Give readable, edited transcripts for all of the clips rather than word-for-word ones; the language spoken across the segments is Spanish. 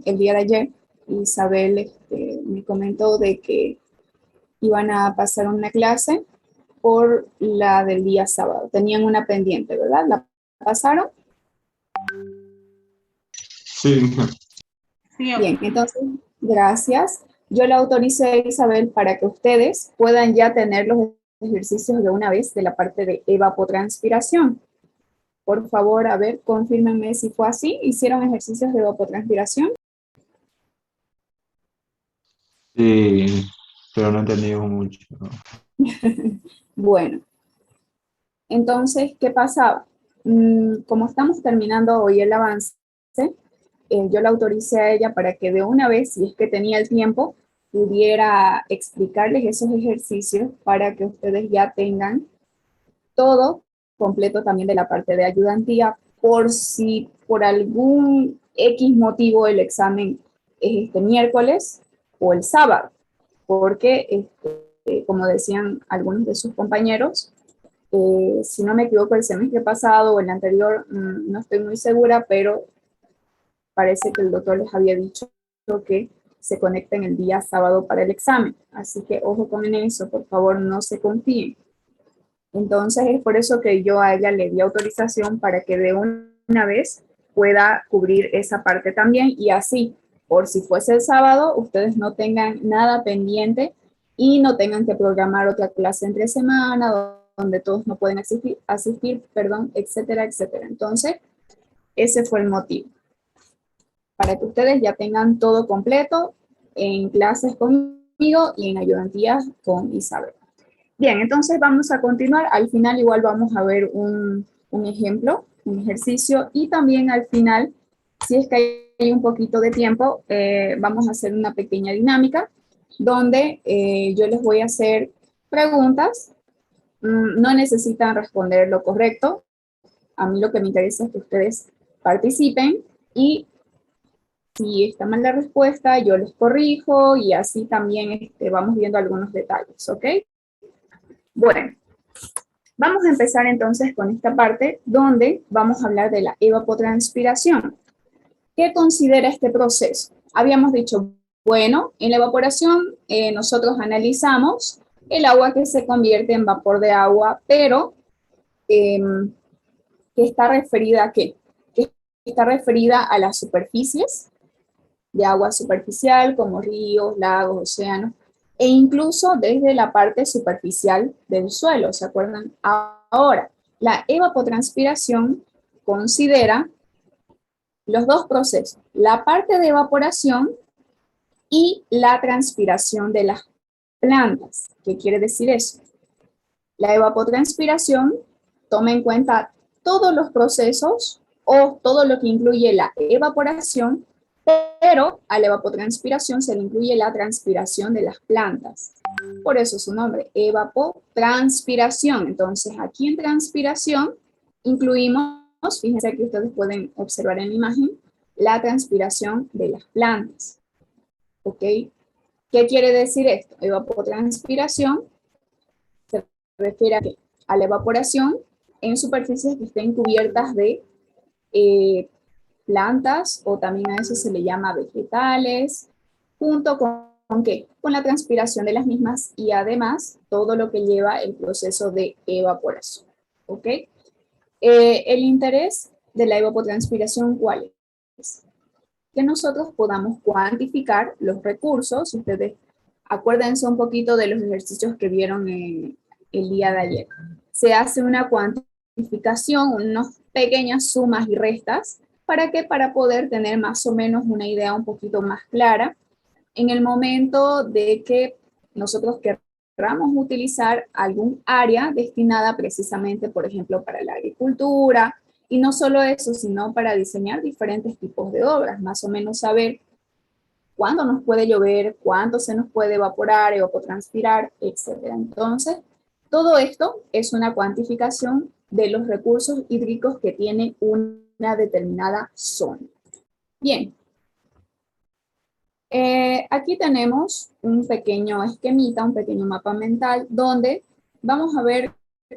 el día de ayer, Isabel me comentó de que iban a pasar una clase por la del día sábado. Tenían una pendiente, ¿verdad? ¿La pasaron? Sí, Sí, Bien, entonces, gracias. Yo la autoricé, Isabel, para que ustedes puedan ya tener los ejercicios de una vez de la parte de evapotranspiración. Por favor, a ver, confírmenme si fue así. ¿Hicieron ejercicios de evapotranspiración? sí, pero no entendí mucho. Bueno, entonces, ¿qué pasaba? Como estamos terminando hoy el avance, yo la autoricé a ella para que de una vez, si es que tenía el tiempo, pudiera explicarles esos ejercicios para que ustedes ya tengan todo completo también de la parte de ayudantía, por si por algún X motivo el examen es este miércoles o el sábado, porque como decían algunos de sus compañeros, si no me equivoco, el semestre pasado o el anterior, no estoy muy segura, pero parece que el doctor les había dicho que se conecten el día sábado para el examen. Así que ojo con eso, por favor, no se confíen. Entonces es por eso que yo a ella le di autorización para que de una vez pueda cubrir esa parte también y así, por si fuese el sábado, ustedes no tengan nada pendiente y no tengan que programar otra clase entre semana donde todos no pueden asistir, perdón, etcétera, etcétera. Entonces, ese fue el motivo, para que ustedes ya tengan todo completo en clases conmigo y en ayudantías con Isabel. Bien, entonces vamos a continuar. Al final igual vamos a ver un ejemplo, un ejercicio, y también al final, si es que hay un poquito de tiempo, vamos a hacer una pequeña dinámica donde yo les voy a hacer preguntas. No necesitan responder lo correcto. A mí lo que me interesa es que ustedes participen y si está mal la respuesta, yo les corrijo y así también vamos viendo algunos detalles, ¿ok? Bueno, vamos a empezar entonces con esta parte donde vamos a hablar de la evapotranspiración. ¿Qué considera este proceso? Habíamos dicho, bueno, en la evaporación nosotros analizamos el agua que se convierte en vapor de agua, pero que está referida a qué? Que está referida a las superficies de agua superficial como ríos, lagos, océanos, e incluso desde la parte superficial del suelo, ¿se acuerdan? Ahora, la evapotranspiración considera los dos procesos, la parte de evaporación y la transpiración de las plantas. ¿Qué quiere decir eso? La evapotranspiración toma en cuenta todos los procesos o todo lo que incluye la evaporación, pero a la evapotranspiración se le incluye la transpiración de las plantas. Por eso su nombre, evapotranspiración. Entonces, aquí en transpiración incluimos, fíjense que ustedes pueden observar en la imagen, la transpiración de las plantas. ¿Ok? ¿Qué quiere decir esto? Evapotranspiración se refiere a la evaporación en superficies que estén cubiertas de plantas, o también a eso se le llama vegetales, junto ¿con qué? Con la transpiración de las mismas y además todo lo que lleva el proceso de evaporación. ¿Ok? El interés de la evapotranspiración, ¿cuál es? Que nosotros podamos cuantificar los recursos. Ustedes acuérdense un poquito de los ejercicios que vieron el día de ayer. Se hace una cuantificación, unas pequeñas sumas y restas. ¿Para qué? Para poder tener más o menos una idea un poquito más clara en el momento de que nosotros queramos utilizar algún área destinada precisamente, por ejemplo, para la agricultura, y no solo eso, sino para diseñar diferentes tipos de obras, más o menos saber cuándo nos puede llover, cuánto se nos puede evaporar, evapotranspirar, etc. Entonces, todo esto es una cuantificación de los recursos hídricos que tiene una determinada zona. Bien, aquí tenemos un pequeño esquemita, un pequeño mapa mental, donde vamos a ver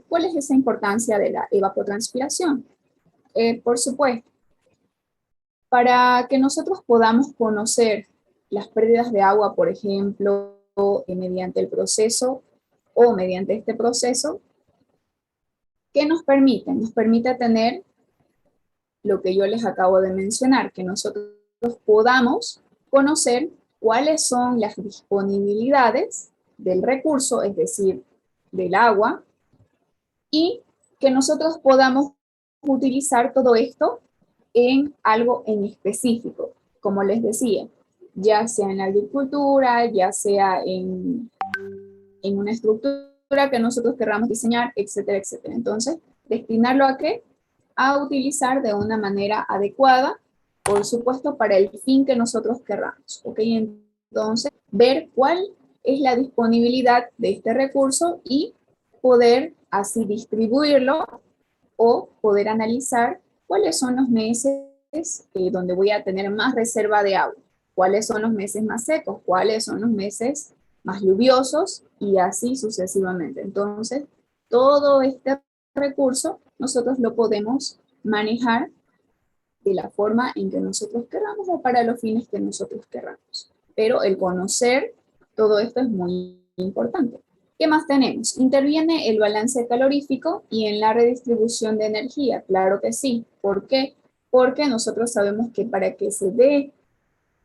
cuál es esa importancia de la evapotranspiración. Por supuesto, Para que nosotros podamos conocer las pérdidas de agua, por ejemplo, mediante el proceso o mediante este proceso, ¿qué nos permite? Nos permite tener lo que yo les acabo de mencionar, que nosotros podamos conocer cuáles son las disponibilidades del recurso, es decir, del agua, y que nosotros podamos utilizar todo esto en algo en específico, como les decía, ya sea en la agricultura, ya sea en una estructura que nosotros querramos diseñar, etcétera, etcétera. Entonces, destinarlo a qué? A utilizar de una manera adecuada, por supuesto, para el fin que nosotros querramos. ¿Ok? Entonces, ver cuál es la disponibilidad de este recurso y poder así distribuirlo o poder analizar cuáles son los meses donde voy a tener más reserva de agua, cuáles son los meses más secos, cuáles son los meses más lluviosos y así sucesivamente. Entonces, todo este recurso nosotros lo podemos manejar de la forma en que nosotros queramos o para los fines que nosotros queramos. Pero el conocer todo esto es muy importante. ¿Qué más tenemos? Interviene el balance calorífico y en la redistribución de energía. Claro que sí. ¿Por qué? Porque nosotros sabemos que para que se dé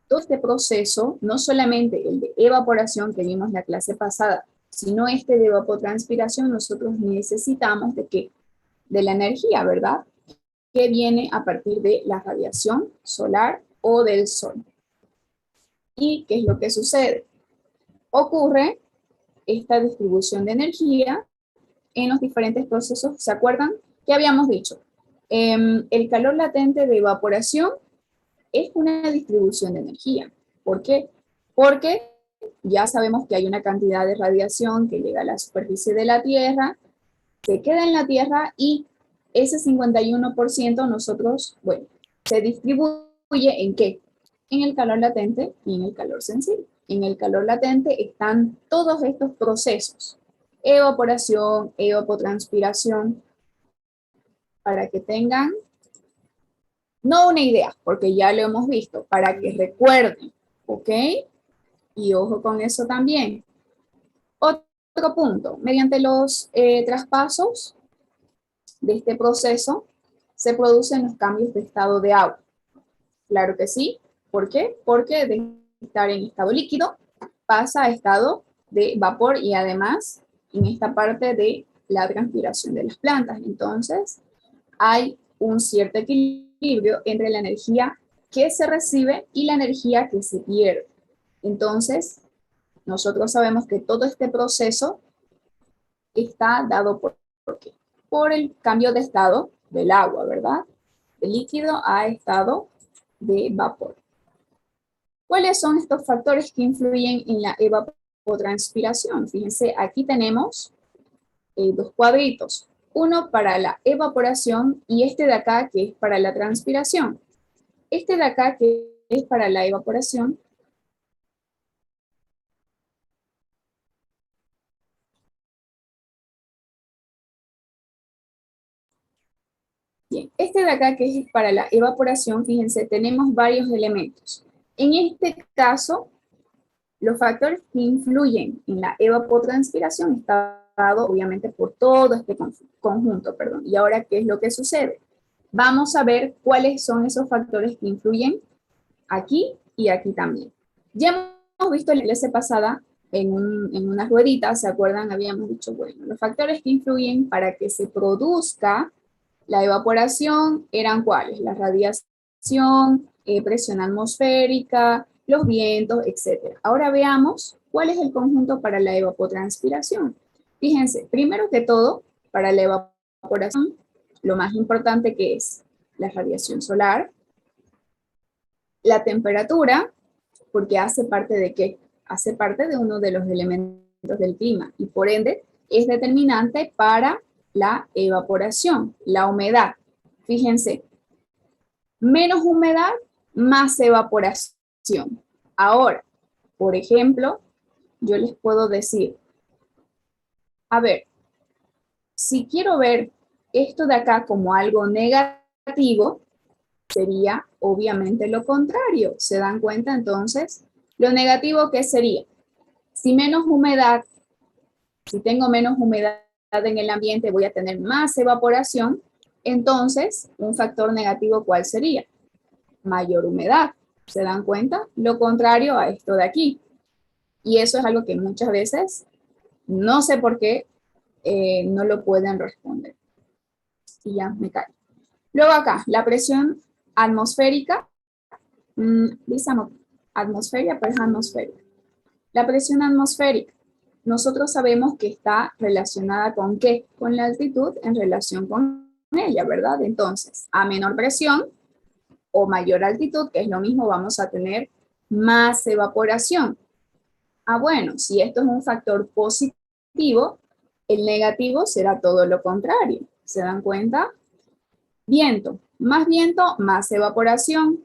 todo este proceso, no solamente el de evaporación que vimos en la clase pasada, sino este de evapotranspiración, nosotros necesitamos de que de la energía, ¿verdad? Que viene a partir de la radiación solar o del sol. ¿Y qué es lo que sucede? Ocurre esta distribución de energía en los diferentes procesos. ¿Se acuerdan? ¿Qué habíamos dicho? El calor latente de evaporación es una distribución de energía. ¿Por qué? Porque ya sabemos que hay una cantidad de radiación que llega a la superficie de la Tierra, se queda en la Tierra y ese 51% nosotros, bueno, se distribuye ¿en qué? En el calor latente y en el calor sensible. En el calor latente están todos estos procesos, evaporación, evapotranspiración, para que tengan, no una idea, porque ya lo hemos visto, para que recuerden, ¿ok? Y ojo con eso también. Otro punto, mediante los traspasos de este proceso, se producen los cambios de estado de agua. Claro que sí. ¿Por qué? Porque de estar en estado líquido pasa a estado de vapor y además en esta parte de la transpiración de las plantas. Entonces, hay un cierto equilibrio entre la energía que se recibe y la energía que se pierde. Entonces, nosotros sabemos que todo este proceso está dado por el cambio de estado del agua, ¿verdad? De líquido a estado de vapor. ¿Cuáles son estos factores que influyen en la evapotranspiración? Fíjense, aquí tenemos dos cuadritos. Uno para la evaporación y este de acá que es para la transpiración. Este de acá que es para la evaporación. Bien, este de acá que es para la evaporación, fíjense, tenemos varios elementos. En este caso, los factores que influyen en la evapotranspiración están dados obviamente por todo este conjunto, perdón. Y ahora, ¿qué es lo que sucede? Vamos a ver cuáles son esos factores que influyen aquí y aquí también. Ya hemos visto en la clase pasada, en unas rueditas, ¿se acuerdan? Habíamos dicho, bueno, los factores que influyen para que se produzca la evaporación eran cuáles? La radiación, presión atmosférica, los vientos, etc. Ahora veamos cuál es el conjunto para la evapotranspiración. Fíjense, primero que todo, para la evaporación, lo más importante que es la radiación solar, la temperatura, porque hace parte de qué? Hace parte de uno de los elementos del clima y por ende es determinante para la evaporación, la humedad. Fíjense, menos humedad, más evaporación. Ahora, por ejemplo, yo les puedo decir, a ver, si quiero ver esto de acá como algo negativo, sería obviamente lo contrario. ¿Se dan cuenta? Entonces, lo negativo, ¿qué sería? Si menos humedad, si tengo menos humedad en el ambiente, voy a tener más evaporación. Entonces, un factor negativo, ¿cuál sería? Mayor humedad. ¿Se dan cuenta? Lo contrario a esto de aquí. Y eso es algo que muchas veces, no sé por qué, no lo pueden responder. Y ya me cae. Luego acá, la presión atmosférica. Dice atmosfera, pero es atmosférica. La presión atmosférica. Nosotros sabemos que está relacionada con ¿qué? Con la altitud en relación con ella, ¿verdad? Entonces, a menor presión o mayor altitud, que es lo mismo, vamos a tener más evaporación. Ah, bueno, si esto es un factor positivo, el negativo será todo lo contrario. ¿Se dan cuenta? Viento, más evaporación.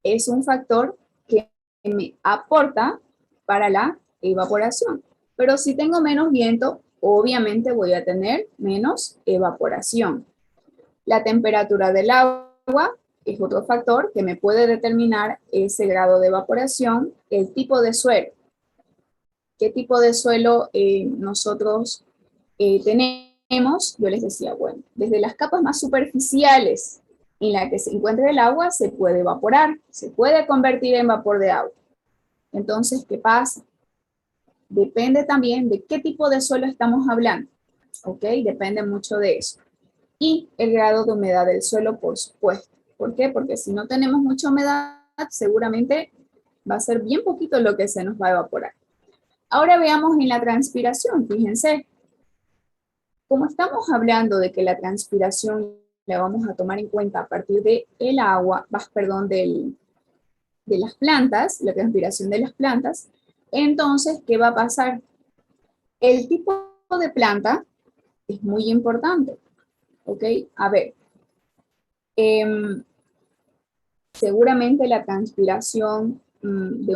Es un factor que me aporta para la evaporación. Pero si tengo menos viento, obviamente voy a tener menos evaporación. La temperatura del agua es otro factor que me puede determinar ese grado de evaporación. El tipo de suelo. ¿Qué tipo de suelo nosotros tenemos? Yo les decía, bueno, desde las capas más superficiales en la que se encuentra el agua, se puede evaporar, se puede convertir en vapor de agua. Entonces, ¿qué pasa? Depende también de qué tipo de suelo estamos hablando, ¿ok? Depende mucho de eso. Y el grado de humedad del suelo, por supuesto. ¿Por qué? Porque si no tenemos mucha humedad, seguramente va a ser bien poquito lo que se nos va a evaporar. Ahora veamos en la transpiración, fíjense. Como estamos hablando de que la transpiración la vamos a tomar en cuenta a partir del agua, perdón, de las plantas, la transpiración de las plantas, entonces, ¿qué va a pasar? El tipo de planta es muy importante, ¿ok? A ver, seguramente la transpiración de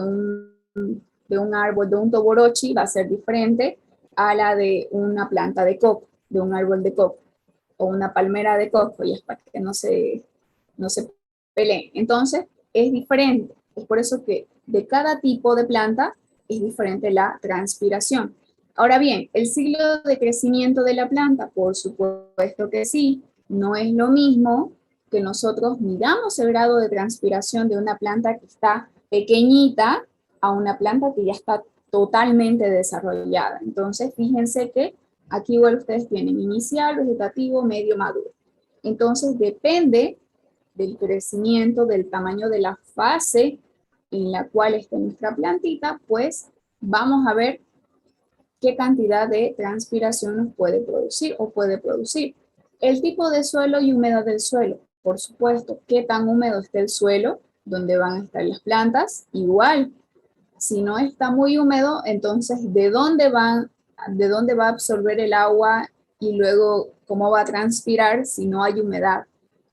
un árbol, de un toborochi, va a ser diferente a la de una planta de coco, de un árbol de coco, o una palmera de coco, y es para que no se peleen. Entonces, es diferente. Es por eso que de cada tipo de planta es diferente la transpiración. Ahora bien, el ciclo de crecimiento de la planta, por supuesto que sí, no es lo mismo que nosotros midamos el grado de transpiración de una planta que está pequeñita a una planta que ya está totalmente desarrollada. Entonces, fíjense que aquí igual ustedes tienen inicial, vegetativo, medio, maduro. Entonces, depende del crecimiento, del tamaño de la fase en la cual está nuestra plantita, pues vamos a ver qué cantidad de transpiración nos puede producir o puede producir. El tipo de suelo y humedad del suelo, por supuesto, qué tan húmedo está el suelo, donde van a estar las plantas, igual. Si no está muy húmedo, entonces ¿de dónde va a absorber el agua y luego cómo va a transpirar si no hay humedad,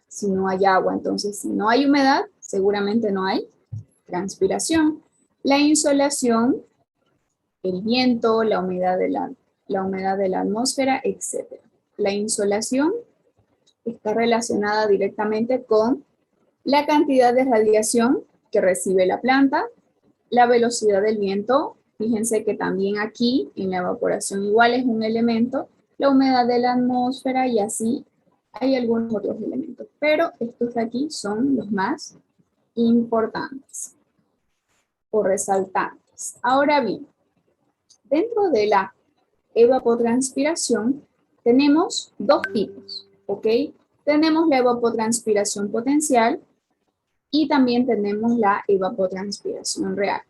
si no hay agua? Entonces, si no hay humedad, seguramente no hay transpiración. La insolación, el viento, la humedad de la atmósfera, etc. La insolación está relacionada directamente con la cantidad de radiación que recibe la planta, la velocidad del viento. Fíjense que también aquí en la evaporación igual es un elemento, la humedad de la atmósfera y así hay algunos otros elementos, pero estos de aquí son los más importantes o resaltantes. Ahora bien, dentro de la evapotranspiración tenemos dos tipos, ¿ok? Tenemos la evapotranspiración potencial y también tenemos la evapotranspiración real.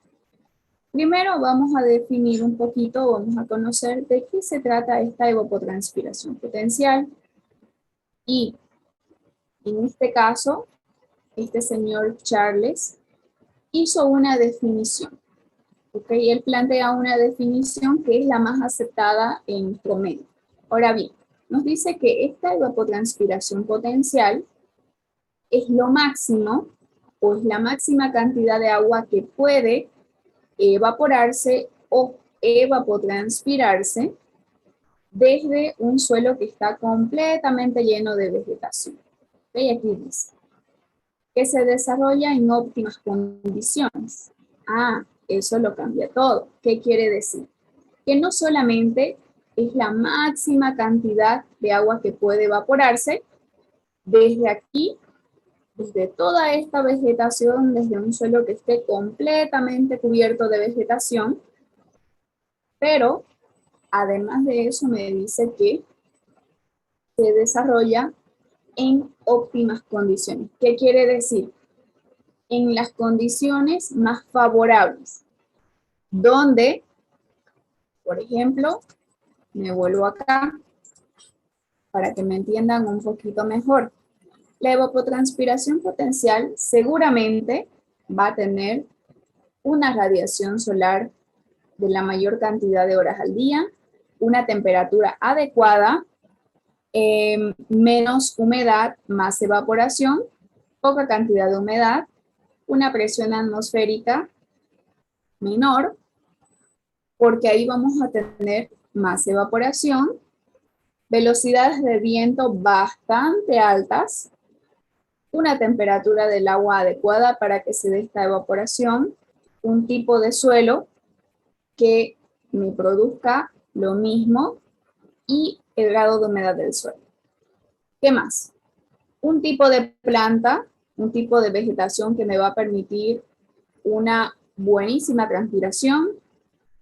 Primero vamos a definir un poquito, vamos a conocer de qué se trata esta evapotranspiración potencial. Y en este caso, este señor Charles hizo una definición. ¿Okay? Él plantea una definición que es la más aceptada en nuestro medio. Ahora bien, nos dice que esta evapotranspiración potencial es lo máximo o es la máxima cantidad de agua que puede evaporarse o evapotranspirarse desde un suelo que está completamente lleno de vegetación. ¿Okay? Aquí dice, que se desarrolla en óptimas condiciones. Ah, eso lo cambia todo. ¿Qué quiere decir? Que no solamente es la máxima cantidad de agua que puede evaporarse desde aquí, desde toda esta vegetación, desde un suelo que esté completamente cubierto de vegetación, pero además de eso me dice que se desarrolla en óptimas condiciones. ¿Qué quiere decir? En las condiciones más favorables, donde, por ejemplo, me vuelvo acá para que me entiendan un poquito mejor. La evapotranspiración potencial seguramente va a tener una radiación solar de la mayor cantidad de horas al día, una temperatura adecuada, menos humedad, más evaporación, poca cantidad de humedad, una presión atmosférica menor, porque ahí vamos a tener más evaporación, velocidades de viento bastante altas, una temperatura del agua adecuada para que se dé esta evaporación, un tipo de suelo que me produzca lo mismo y el grado de humedad del suelo. ¿Qué más? Un tipo de planta, un tipo de vegetación que me va a permitir una buenísima transpiración.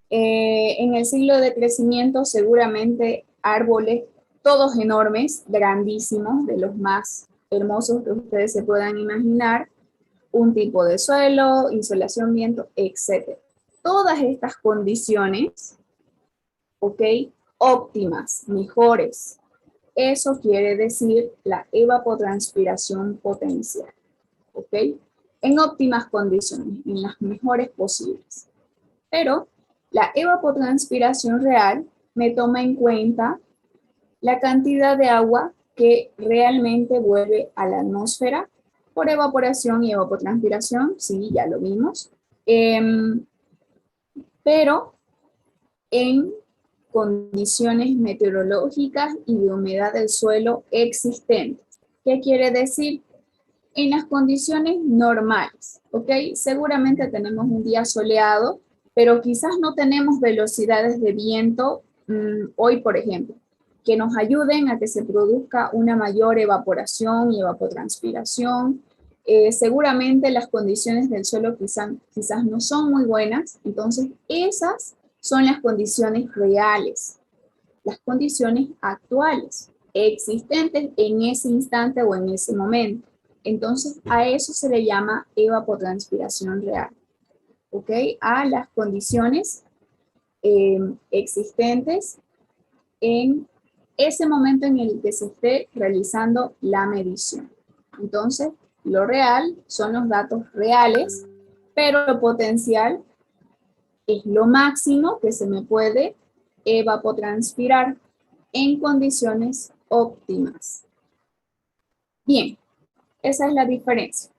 En el ciclo de crecimiento seguramente árboles todos enormes, grandísimos, de los más hermosos que ustedes se puedan imaginar, un tipo de suelo, insolación, viento, etc. Todas estas condiciones, ¿ok? Óptimas, mejores. Eso quiere decir la evapotranspiración potencial, ¿ok? En óptimas condiciones, en las mejores posibles. Pero la evapotranspiración real me toma en cuenta la cantidad de agua que realmente vuelve a la atmósfera por evaporación y evapotranspiración, sí, ya lo vimos, pero en condiciones meteorológicas y de humedad del suelo existentes. ¿Qué quiere decir? En las condiciones normales, ¿ok? Seguramente tenemos un día soleado, pero quizás no tenemos velocidades de viento hoy, por ejemplo, que nos ayuden a que se produzca una mayor evaporación y evapotranspiración. Seguramente las condiciones del suelo quizás no son muy buenas, entonces esas son las condiciones reales, las condiciones actuales, existentes en ese instante o en ese momento. Entonces, a eso se le llama evapotranspiración real, ¿ok? A las condiciones existentes en ese momento en el que se esté realizando la medición. Entonces, lo real son los datos reales, pero lo potencial es lo máximo que se me puede evapotranspirar en condiciones óptimas. Bien, esa es la diferencia.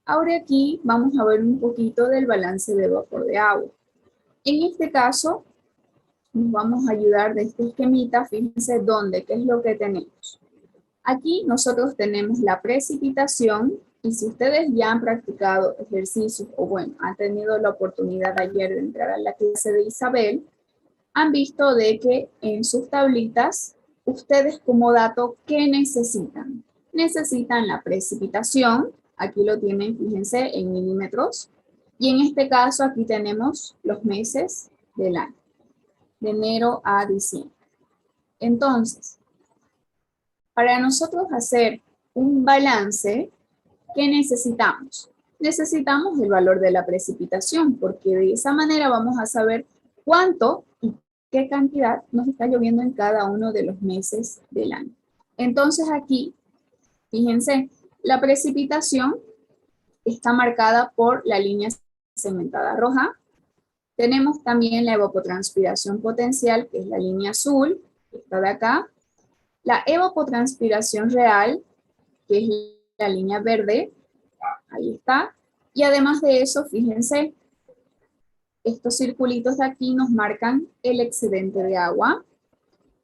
Ahora aquí vamos a ver un poquito del balance de vapor de agua. En este caso, nos vamos a ayudar de este esquemita. Fíjense dónde, qué es lo que tenemos. Aquí nosotros tenemos la precipitación y si ustedes ya han practicado ejercicios o bueno, han tenido la oportunidad ayer de entrar a la clase de Isabel, han visto de que en sus tablitas, ustedes como dato, ¿qué necesitan? Necesitan la precipitación, aquí lo tienen, fíjense, en milímetros, y en este caso aquí tenemos los meses del año, de enero a diciembre. Entonces, para nosotros hacer un balance, ¿qué necesitamos? Necesitamos el valor de la precipitación, porque de esa manera vamos a saber cuánto y qué cantidad nos está lloviendo en cada uno de los meses del año. Entonces aquí, fíjense, la precipitación está marcada por la línea segmentada roja. Tenemos también la evapotranspiración potencial, que es la línea azul, que está de acá. La evapotranspiración real, que es la línea verde, ahí está. Y además de eso, fíjense, estos circulitos de aquí nos marcan el excedente de agua.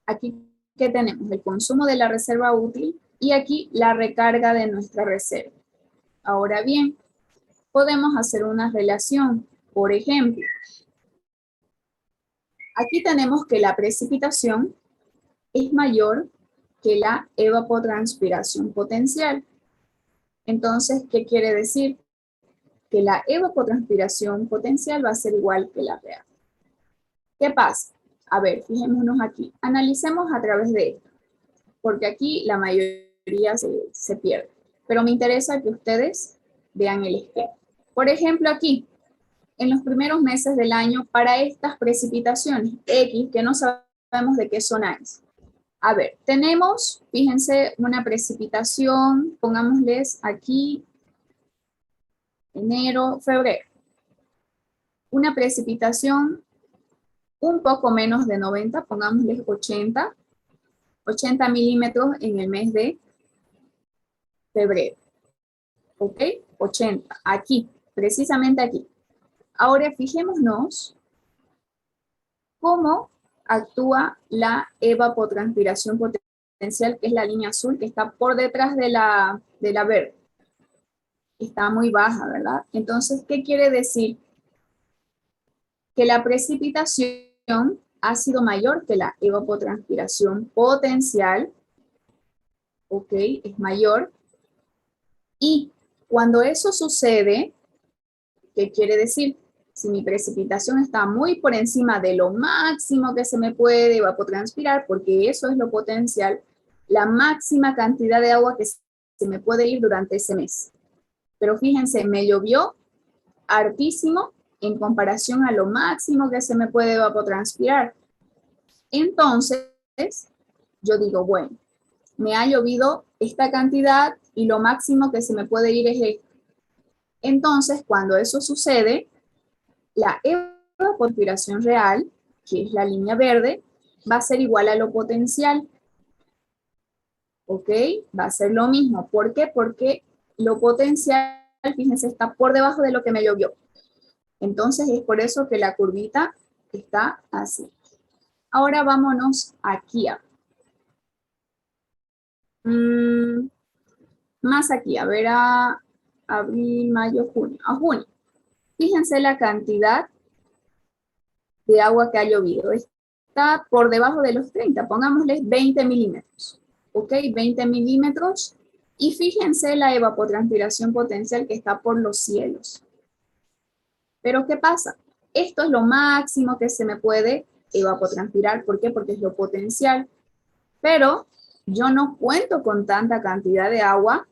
Aquí, ¿qué tenemos? El consumo de la reserva útil y aquí la recarga de nuestra reserva. Ahora bien, podemos hacer una relación. Por ejemplo, aquí tenemos que la precipitación es mayor que la evapotranspiración potencial. Entonces, ¿qué quiere decir? Que la evapotranspiración potencial va a ser igual que la real. ¿Qué pasa? A ver, fijémonos aquí. Analicemos a través de esto, porque aquí la mayoría se pierde. Pero me interesa que ustedes vean el esquema. Por ejemplo, aquí, en los primeros meses del año, para estas precipitaciones X, que no sabemos de qué zona es. A ver, tenemos, fíjense, una precipitación, pongámosles aquí, enero, febrero. Una precipitación un poco menos de 90, pongámosles 80 milímetros en el mes de febrero. ¿Ok? 80, aquí, precisamente aquí. Ahora fijémonos cómo actúa la evapotranspiración potencial, que es la línea azul que está por detrás de la verde. Está muy baja, ¿verdad? Entonces, ¿qué quiere decir? Que la precipitación ha sido mayor que la evapotranspiración potencial, ¿ok? Es mayor. Y cuando eso sucede, ¿qué quiere decir? Si mi precipitación está muy por encima de lo máximo que se me puede evapotranspirar, porque eso es lo potencial, la máxima cantidad de agua que se me puede ir durante ese mes. Pero fíjense, me llovió hartísimo en comparación a lo máximo que se me puede evapotranspirar. Entonces, yo digo, bueno, me ha llovido esta cantidad y lo máximo que se me puede ir es esto. Entonces, cuando eso sucede, la evapotranspiración real, que es la línea verde, va a ser igual a lo potencial. ¿Ok? Va a ser lo mismo. ¿Por qué? Porque lo potencial, fíjense, está por debajo de lo que me llovió. Entonces, es por eso que la curvita está así. Ahora vámonos aquí a más aquí, a ver, a abril, mayo, junio. A junio. Fíjense la cantidad de agua que ha llovido. Está por debajo de los 30, pongámosle 20 milímetros. ¿Ok? 20 milímetros. Y fíjense la evapotranspiración potencial que está por los cielos. Pero ¿qué pasa? Esto es lo máximo que se me puede evapotranspirar. ¿Por qué? Porque es lo potencial. Pero yo no cuento con tanta cantidad de agua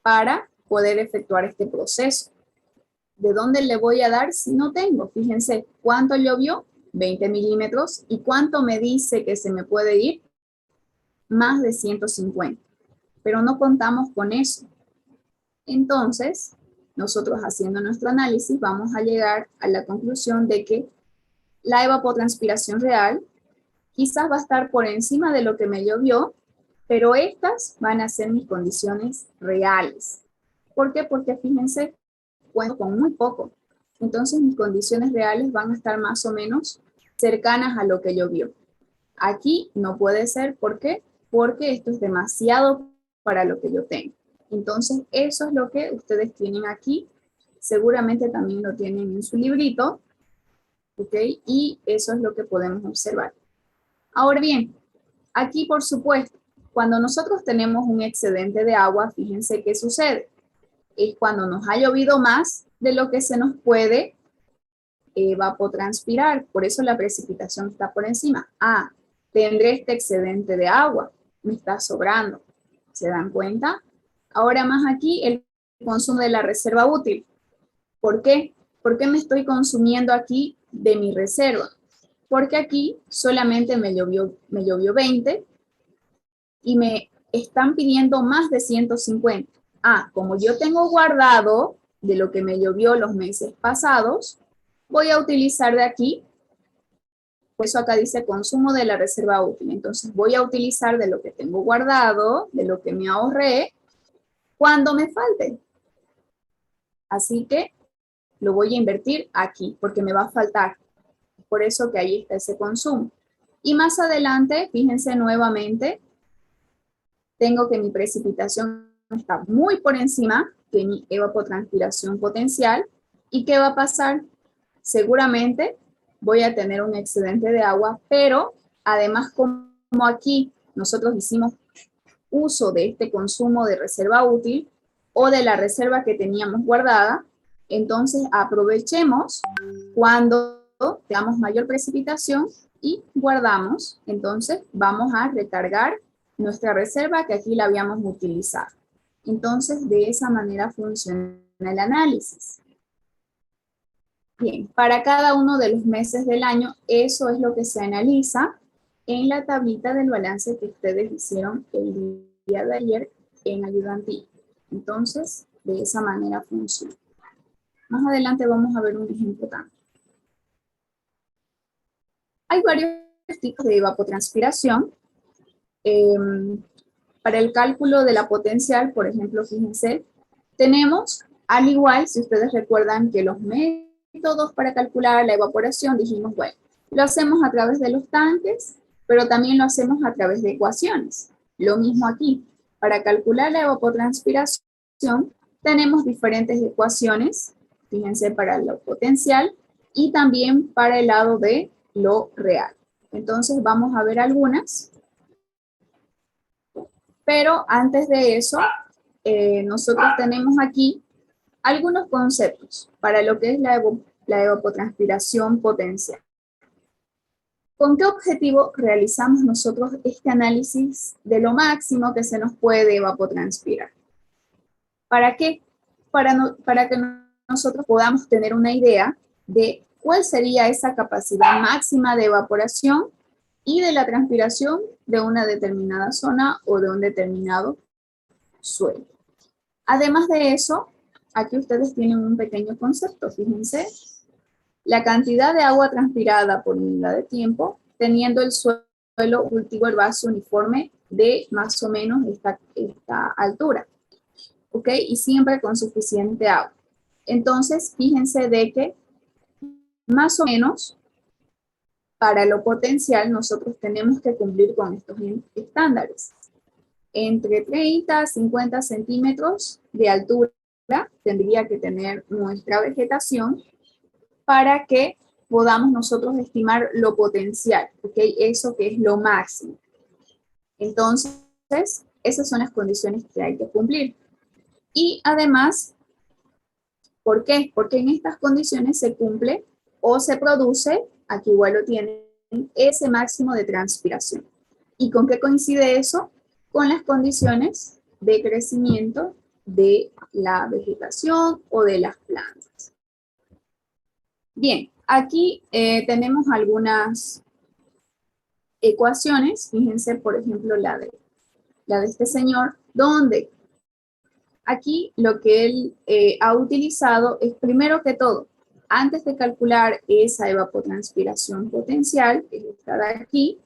para poder efectuar este proceso. ¿De dónde le voy a dar si no tengo? Fíjense, ¿cuánto llovió? 20 milímetros. ¿Y cuánto me dice que se me puede ir? Más de 150. Pero no contamos con eso. Entonces, nosotros haciendo nuestro análisis vamos a llegar a la conclusión de que la evapotranspiración real quizás va a estar por encima de lo que me llovió, pero estas van a ser mis condiciones reales. ¿Por qué? Porque fíjense, cuento con muy poco. Entonces mis condiciones reales van a estar más o menos cercanas a lo que llovió. Aquí no puede ser, ¿por qué? Porque esto es demasiado para lo que yo tengo. Entonces eso es lo que ustedes tienen aquí. Seguramente también lo tienen en su librito, ¿ok? Y eso es lo que podemos observar. Ahora bien, aquí por supuesto, cuando nosotros tenemos un excedente de agua, fíjense qué sucede. Es cuando nos ha llovido más de lo que se nos puede evapotranspirar. Por eso la precipitación está por encima. Ah, tendré este excedente de agua, me está sobrando. ¿Se dan cuenta? Ahora más aquí el consumo de la reserva útil. ¿Por qué? ¿Por qué me estoy consumiendo aquí de mi reserva? Porque aquí solamente me llovió 20 y me están pidiendo más de 150. Ah, como yo tengo guardado de lo que me llovió los meses pasados, voy a utilizar de aquí, por eso acá dice consumo de la reserva útil. Entonces voy a utilizar de lo que tengo guardado, de lo que me ahorré, cuando me falte. Así que lo voy a invertir aquí, porque me va a faltar. Por eso que ahí está ese consumo. Y más adelante, fíjense nuevamente, tengo que mi precipitación está muy por encima que mi evapotranspiración potencial. ¿Y qué va a pasar? Seguramente voy a tener un excedente de agua, pero además como aquí nosotros hicimos uso de este consumo de reserva útil o de la reserva que teníamos guardada, entonces aprovechemos cuando tengamos mayor precipitación y guardamos. Entonces vamos a recargar nuestra reserva que aquí la habíamos utilizado. Entonces de esa manera funciona el análisis. Bien, para cada uno de los meses del año, eso es lo que se analiza en la tablita del balance que ustedes hicieron el día de ayer en ayudantía. Entonces, de esa manera funciona. Más adelante vamos a ver un ejemplo también. Hay varios tipos de evapotranspiración. Para el cálculo de la potencial, por ejemplo, fíjense, tenemos, al igual, si ustedes recuerdan que los métodos para calcular la evaporación, dijimos, bueno, lo hacemos a través de los tanques, pero también lo hacemos a través de ecuaciones. Lo mismo aquí. Para calcular la evapotranspiración, tenemos diferentes ecuaciones, fíjense, para lo potencial y también para el lado de lo real. Entonces, vamos a ver algunas. Pero antes de eso, nosotros tenemos aquí algunos conceptos para lo que es la evapotranspiración potencial. ¿Con qué objetivo realizamos nosotros este análisis de lo máximo que se nos puede evapotranspirar? ¿Para qué? Para que nosotros podamos tener una idea de cuál sería esa capacidad máxima de evaporación y de la transpiración de una determinada zona o de un determinado suelo. Además de eso, aquí ustedes tienen un pequeño concepto, fíjense, la cantidad de agua transpirada por unidad de tiempo, teniendo el suelo cultivo herbáceo uniforme de más o menos esta altura, ¿ok? Y siempre con suficiente agua. Entonces, fíjense de que más o menos para lo potencial nosotros tenemos que cumplir con estos estándares. Entre 30 a 50 centímetros de altura tendría que tener nuestra vegetación para que podamos nosotros estimar lo potencial, ¿ok? Eso que es lo máximo. Entonces, esas son las condiciones que hay que cumplir. Y además, ¿por qué? Porque en estas condiciones se cumple o se produce, aquí igual lo tienen, ese máximo de transpiración. ¿Y con qué coincide eso? Con las condiciones de crecimiento de la vegetación o de las plantas. Bien, aquí tenemos algunas ecuaciones, fíjense por ejemplo la de este señor, donde aquí lo que él ha utilizado es primero que todo, antes de calcular esa evapotranspiración potencial, que es esta de aquí,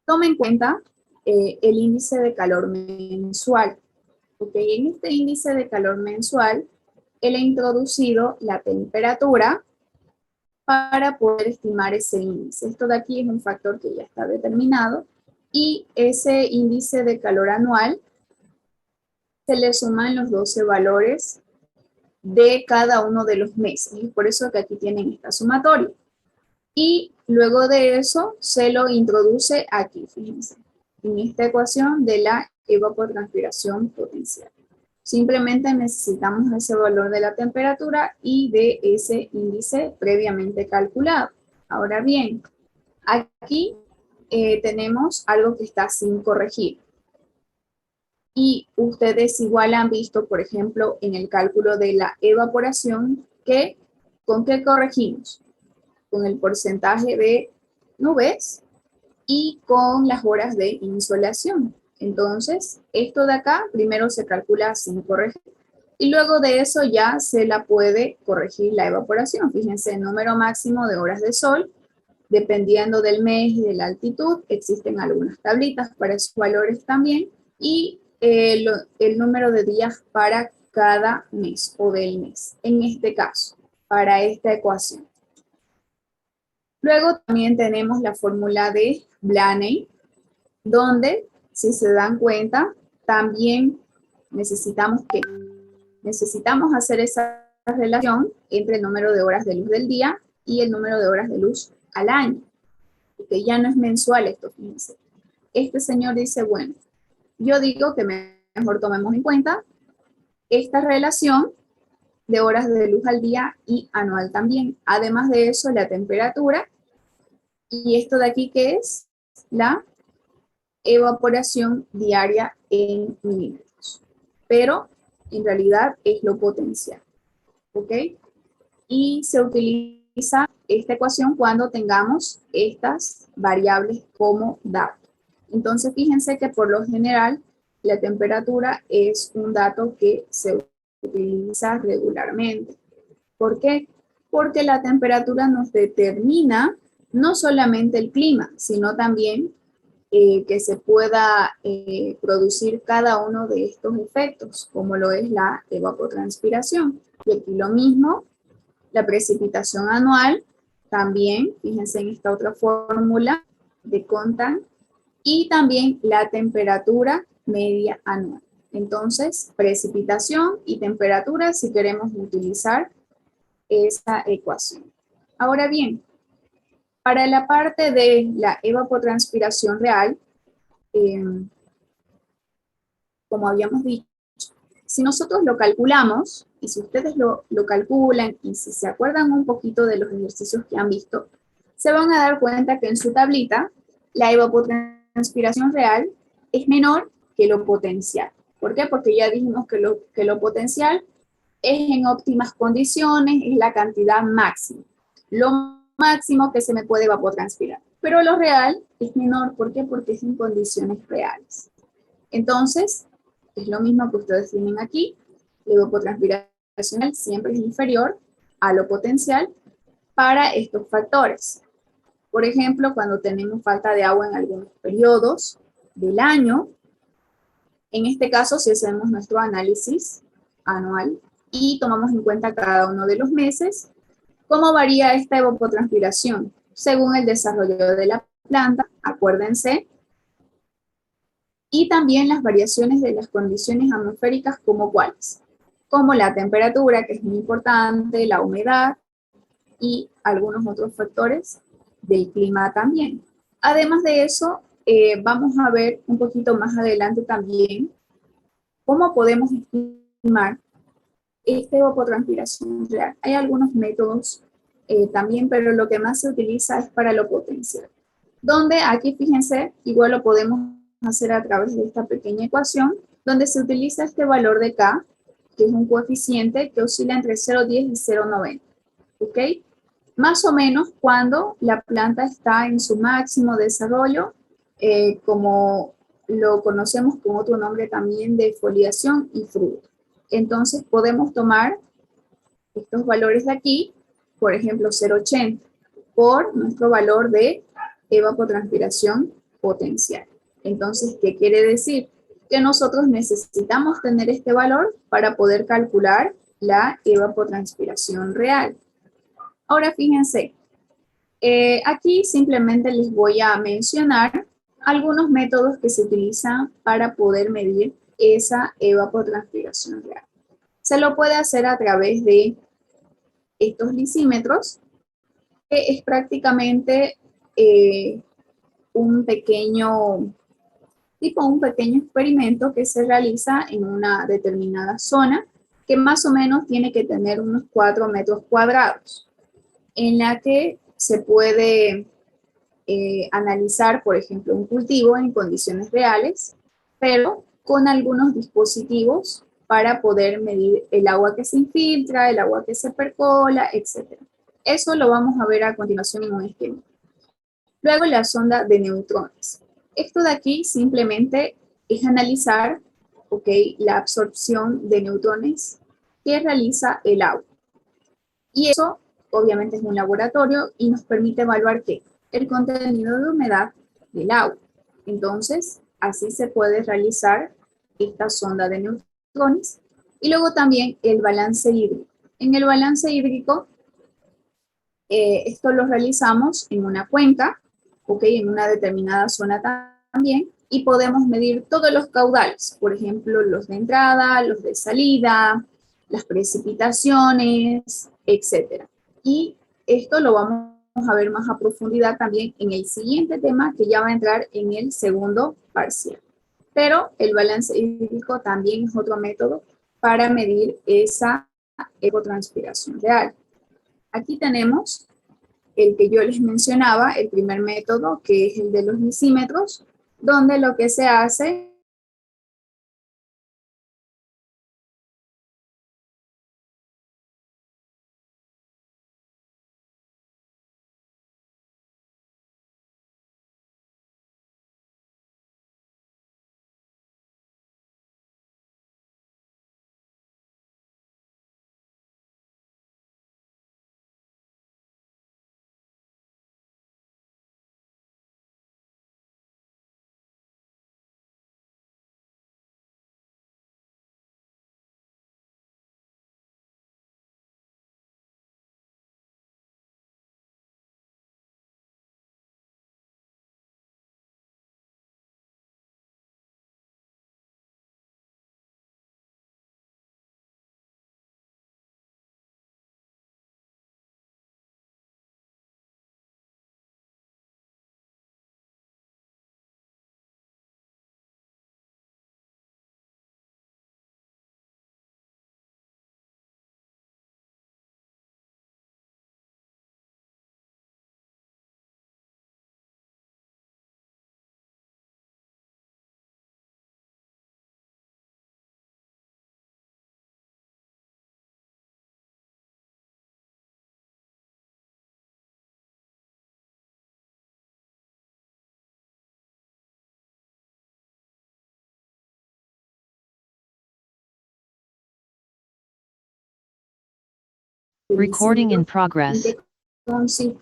toma en cuenta el índice de calor mensual. Okay, en este índice de calor mensual, él ha introducido la temperatura para poder estimar ese índice. Esto de aquí es un factor que ya está determinado y ese índice de calor anual se le suman los 12 valores de cada uno de los meses. Y por eso que aquí tienen esta sumatoria. Y luego de eso se lo introduce aquí, fíjense, en esta ecuación de la evapotranspiración potencial. Simplemente necesitamos ese valor de la temperatura y de ese índice previamente calculado. Ahora bien, aquí tenemos algo que está sin corregir. Y ustedes igual han visto, por ejemplo, en el cálculo de la evaporación, que ¿con qué corregimos? Con el porcentaje de nubes y con las horas de insolación. Entonces, esto de acá primero se calcula sin corregir y luego de eso ya se la puede corregir la evaporación. Fíjense, el número máximo de horas de sol, dependiendo del mes y de la altitud, existen algunas tablitas para esos valores también y el número de días para cada mes o del mes, en este caso, para esta ecuación. Luego también tenemos la fórmula de Blaney, donde, si se dan cuenta, también necesitamos que necesitamos hacer esa relación entre el número de horas de luz del día y el número de horas de luz al año, porque ya no es mensual esto, fíjense. Este señor dice, bueno, yo digo que mejor tomemos en cuenta esta relación de horas de luz al día y anual también. Además de eso, la temperatura, y esto de aquí que es la evaporación diaria en milímetros. Pero en realidad es lo potencial, ¿ok? Y se utiliza esta ecuación cuando tengamos estas variables como dato. Entonces, fíjense que por lo general la temperatura es un dato que se utiliza regularmente. ¿Por qué? Porque la temperatura nos determina no solamente el clima, sino también que se pueda producir cada uno de estos efectos, como lo es la evapotranspiración. Y aquí lo mismo, la precipitación anual, también, fíjense en esta otra fórmula de Contan, y también la temperatura media anual. Entonces, precipitación y temperatura si queremos utilizar esa ecuación. Ahora bien, para la parte de la evapotranspiración real, eh, como habíamos dicho, si nosotros lo calculamos, y si ustedes lo calculan, y si se acuerdan un poquito de los ejercicios que han visto, se van a dar cuenta que en su tablita, la evapotranspiración real es menor que lo potencial. ¿Por qué? Porque ya dijimos que lo potencial es en óptimas condiciones, es la cantidad máxima. Lo máximo que se me puede evapotranspirar. Pero lo real es menor. ¿Por qué? Porque es en condiciones reales. Entonces, es lo mismo que ustedes tienen aquí. La evapotranspiración siempre es inferior a lo potencial para estos factores. Por ejemplo, cuando tenemos falta de agua en algunos periodos del año, en este caso, si hacemos nuestro análisis anual y tomamos en cuenta cada uno de los meses, ¿cómo varía esta evapotranspiración? Según el desarrollo de la planta, acuérdense, y también las variaciones de las condiciones atmosféricas, como cuáles, como la temperatura, que es muy importante, la humedad y algunos otros factores del clima también. Además de eso, vamos a ver un poquito más adelante también cómo podemos estimar esta evapotranspiración real. Hay algunos métodos también, pero lo que más se utiliza es para lo potencial. Donde aquí, fíjense, igual lo podemos hacer a través de esta pequeña ecuación, donde se utiliza este valor de K, que es un coeficiente que oscila entre 0,10 y 0,90. ¿Ok? Más o menos cuando la planta está en su máximo desarrollo, como lo conocemos con otro nombre también de foliación y fruto. Entonces podemos tomar estos valores de aquí, por ejemplo 0,80, por nuestro valor de evapotranspiración potencial. Entonces, ¿qué quiere decir? Que nosotros necesitamos tener este valor para poder calcular la evapotranspiración real. Ahora fíjense, aquí simplemente les voy a mencionar algunos métodos que se utilizan para poder medir esa evapotranspiración real. Se lo puede hacer a través de estos lisímetros, que es prácticamente un pequeño experimento que se realiza en una determinada zona, que más o menos tiene que tener unos 4 metros cuadrados, en la que se puede analizar, por ejemplo, un cultivo en condiciones reales, pero con algunos dispositivos para poder medir el agua que se infiltra, el agua que se percola, etc. Eso lo vamos a ver a continuación en un esquema. Luego la sonda de neutrones. Esto de aquí simplemente es analizar, la absorción de neutrones que realiza el agua. Y eso obviamente es un laboratorio y nos permite evaluar ¿qué? El contenido de humedad del agua. Entonces, así se puede realizar esta sonda de neutrones. Y luego también el balance hídrico. En el balance hídrico, esto lo realizamos en una cuenca, en una determinada zona también, y podemos medir todos los caudales, por ejemplo, los de entrada, los de salida, las precipitaciones, etc. Y esto lo vamos a ver más a profundidad también en el siguiente tema, que ya va a entrar en el segundo parcial. Pero el balance hídrico también es otro método para medir esa evapotranspiración real. Aquí tenemos el que yo les mencionaba, el primer método, que es el de los lisímetros, donde lo que se hace Recording in ¿en progress. qué consiste?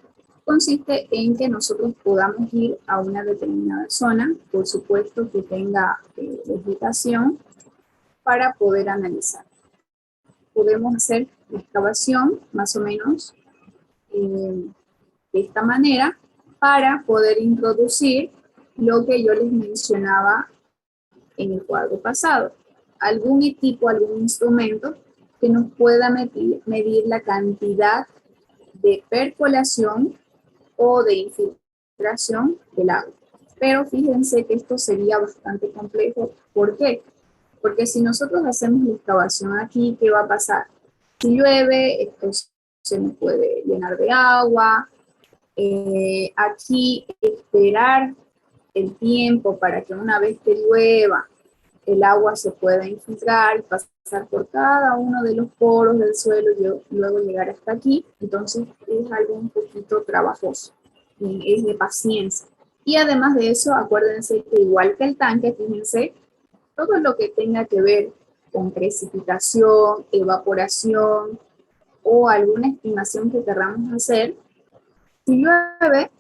Consiste en que nosotros podamos ir a una determinada zona, por supuesto que tenga vegetación, para poder analizar. Podemos hacer la excavación más o menos de esta manera para poder introducir lo que yo les mencionaba en el cuadro pasado. Algún equipo, algún instrumento que nos pueda medir la cantidad de percolación o de infiltración del agua. Pero fíjense que esto sería bastante complejo. ¿Por qué? Porque si nosotros hacemos la excavación aquí, ¿qué va a pasar? Si llueve, esto se nos puede llenar de agua. Aquí esperar el tiempo para que una vez que llueva, el agua se pueda infiltrar, pasar por cada uno de los poros del suelo y luego llegar hasta aquí. Entonces es algo un poquito trabajoso, es de paciencia. Y además de eso, acuérdense que igual que el tanque, fíjense, todo lo que tenga que ver con precipitación, evaporación o alguna estimación que queramos hacer, si llueve,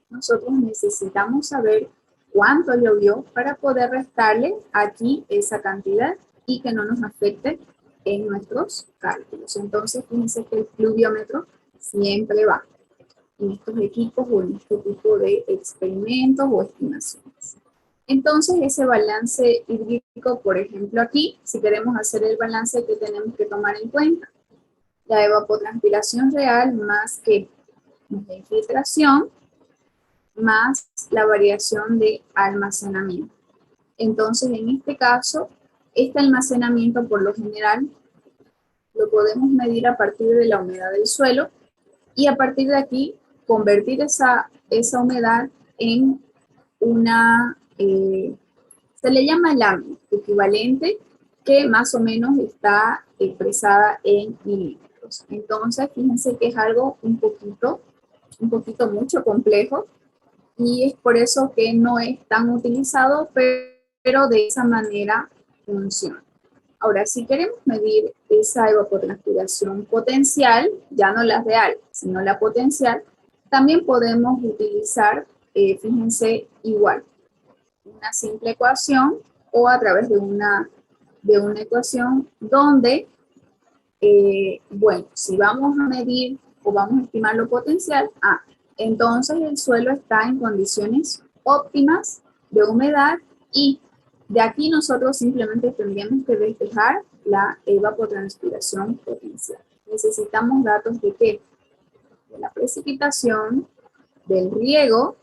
nosotros necesitamos saber cuánto llovió para poder restarle aquí esa cantidad y que no nos afecte en nuestros cálculos. Entonces, fíjense que el pluviómetro siempre va en estos equipos o en este tipo de experimentos o estimaciones. Entonces, ese balance hídrico, por ejemplo, aquí, si queremos hacer el balance que tenemos que tomar en cuenta, la evapotranspiración real más que la infiltración, más la variación de almacenamiento. Entonces, en este caso, este almacenamiento por lo general lo podemos medir a partir de la humedad del suelo y a partir de aquí convertir esa humedad en una, se le llama lámina equivalente, que más o menos está expresada en milímetros. Entonces, fíjense que es algo un poquito mucho complejo, y es por eso que no es tan utilizado, pero de esa manera funciona. Ahora, si queremos medir esa evapotranspiración potencial, ya no la real, sino la potencial, también podemos utilizar, fíjense, igual, una simple ecuación o a través de una ecuación donde, bueno, si vamos a medir o vamos a estimar lo potencial, entonces el suelo está en condiciones óptimas de humedad y de aquí nosotros simplemente tendríamos que despejar la evapotranspiración potencial. Necesitamos datos de qué? De la precipitación, del riego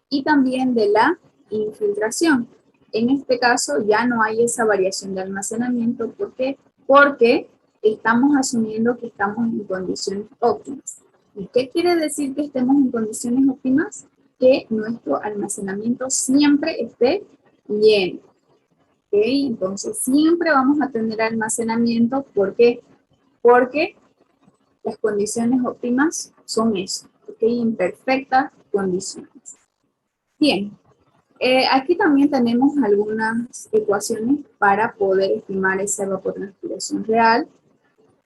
y también de la infiltración. En este caso ya no hay esa variación de almacenamiento. ¿Por qué? Porque estamos asumiendo que estamos en condiciones óptimas. ¿Y qué quiere decir que estemos en condiciones óptimas? Que nuestro almacenamiento siempre esté lleno. ¿Ok? Entonces siempre vamos a tener almacenamiento. ¿Por qué? Porque las condiciones óptimas son eso, ¿ok? En perfectas condiciones. Bien, aquí también tenemos algunas ecuaciones para poder estimar esa evapotranspiración real.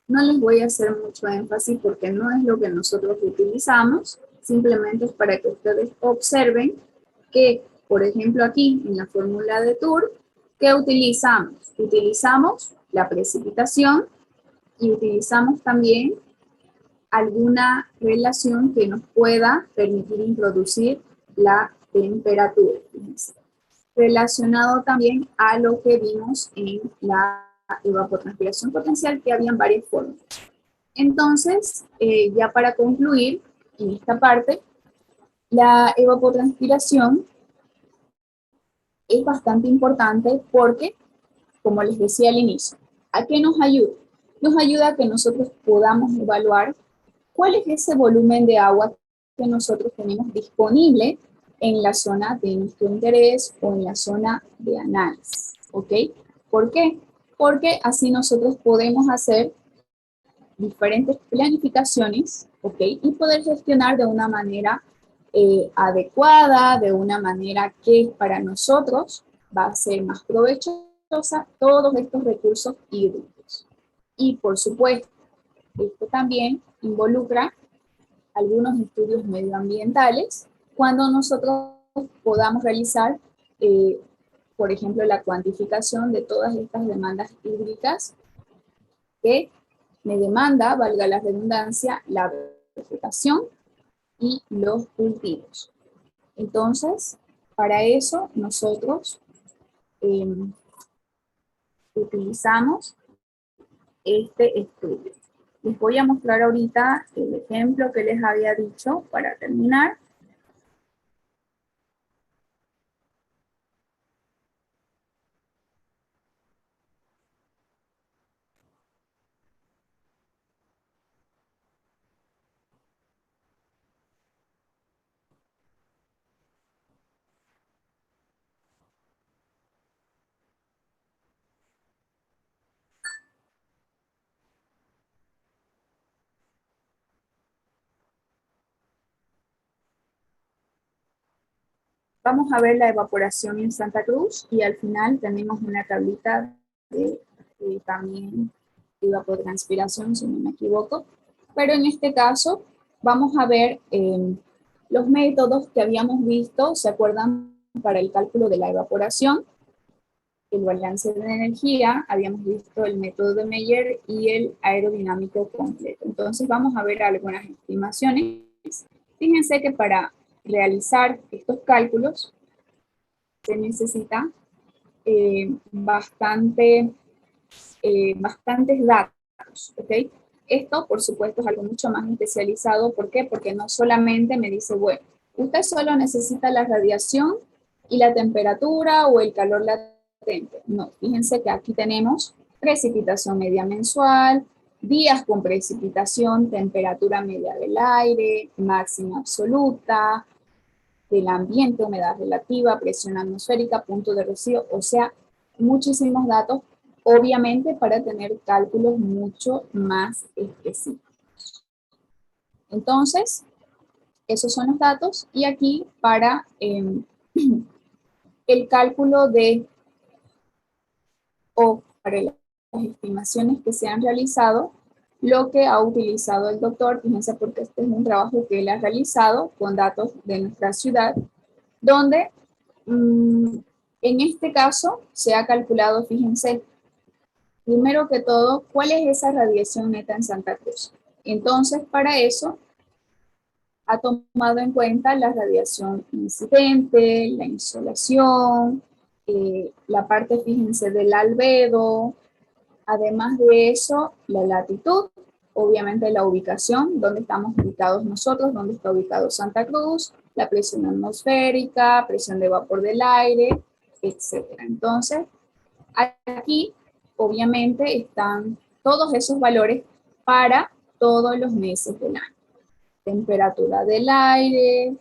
No les voy a hacer mucho énfasis porque no es lo que nosotros utilizamos, simplemente es para que ustedes observen que, por ejemplo, aquí en la fórmula de Tour, ¿qué utilizamos? Utilizamos la precipitación y utilizamos también alguna relación que nos pueda permitir introducir la temperatura. Relacionado también a lo que vimos en la evapotranspiración potencial, que habían varias formas. Entonces, ya para concluir en esta parte, la evapotranspiración es bastante importante porque, como les decía al inicio, ¿a qué nos ayuda? Nos ayuda a que nosotros podamos evaluar cuál es ese volumen de agua que nosotros tenemos disponible en la zona de nuestro interés o en la zona de análisis, ¿ok? ¿Por qué? Porque así nosotros podemos hacer diferentes planificaciones, ¿ok? Y poder gestionar de una manera adecuada, de una manera que para nosotros va a ser más provechosa todos estos recursos hídricos. Y por supuesto, esto también involucra algunos estudios medioambientales cuando nosotros podamos realizar, por ejemplo, la cuantificación de todas estas demandas hídricas que me demanda, valga la redundancia, la vegetación y los cultivos. Entonces, para eso nosotros utilizamos este estudio. Les voy a mostrar ahorita el ejemplo que les había dicho para terminar. Vamos a ver la evaporación en Santa Cruz y al final tenemos una tablita de también evapotranspiración, si no me equivoco. Pero en este caso vamos a ver los métodos que habíamos visto, ¿se acuerdan? Para el cálculo de la evaporación, el balance de energía, habíamos visto el método de Meyer y el aerodinámico completo. Entonces vamos a ver algunas estimaciones. Fíjense que para realizar estos cálculos se necesita bastantes datos, ¿ok? Esto, por supuesto, es algo mucho más especializado. ¿Por qué? Porque no solamente me dice, bueno, usted solo necesita la radiación y la temperatura o el calor latente. No, fíjense que aquí tenemos precipitación media mensual, días con precipitación, temperatura media del aire, máxima absoluta, del ambiente, humedad relativa, presión atmosférica, punto de rocío, o sea, muchísimos datos, obviamente para tener cálculos mucho más específicos. Entonces, esos son los datos y aquí para el cálculo de, o para las estimaciones que se han realizado, lo que ha utilizado el doctor, fíjense porque este es un trabajo que él ha realizado con datos de nuestra ciudad, donde en este caso se ha calculado, fíjense, primero que todo, ¿cuál es esa radiación neta en Santa Cruz? Entonces, para eso, ha tomado en cuenta la radiación incidente, la insolación, la parte, fíjense, del albedo, Además de eso, la latitud, obviamente la ubicación, dónde estamos ubicados nosotros, dónde está ubicado Santa Cruz, la presión atmosférica, presión de vapor del aire, etcétera. Entonces, aquí obviamente están todos esos valores para todos los meses del año. Temperatura del aire,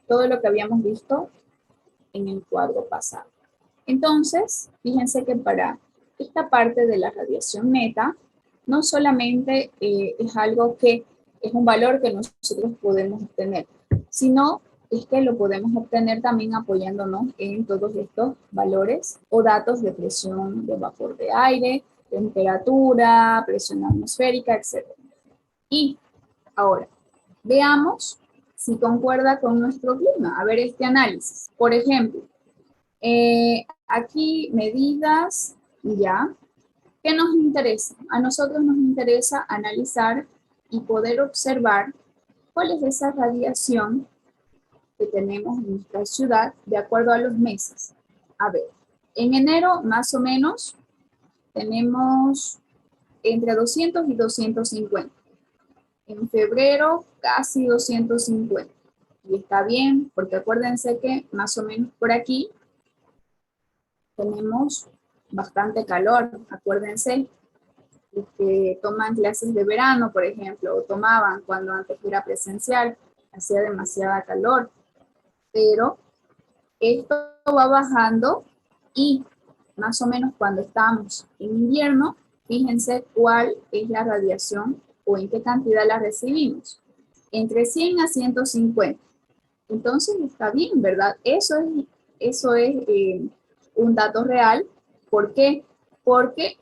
todo lo que habíamos visto en el cuadro pasado. Entonces, fíjense que para esta parte de la radiación neta, no solamente es algo que es un valor que nosotros podemos obtener, sino es que lo podemos obtener también apoyándonos en todos estos valores o datos de presión de vapor de aire, temperatura, presión atmosférica, etc. Y ahora, veamos si concuerda con nuestro clima. A ver este análisis. Por ejemplo, aquí medidas, ya. ¿Qué nos interesa? A nosotros nos interesa analizar y poder observar cuál es esa radiación que tenemos en nuestra ciudad de acuerdo a los meses. A ver, en enero más o menos tenemos entre 200 y 250. En febrero casi 250. Y está bien, porque acuérdense que más o menos por aquí tenemos bastante calor. Acuérdense, los que toman clases de verano, por ejemplo, o tomaban cuando antes era presencial, hacía demasiada calor. Pero esto va bajando y más o menos cuando estamos en invierno, fíjense cuál es la radiación o en qué cantidad la recibimos. Entre 100 a 150. Entonces está bien, ¿verdad? Eso es un dato real. ¿Por qué? Porque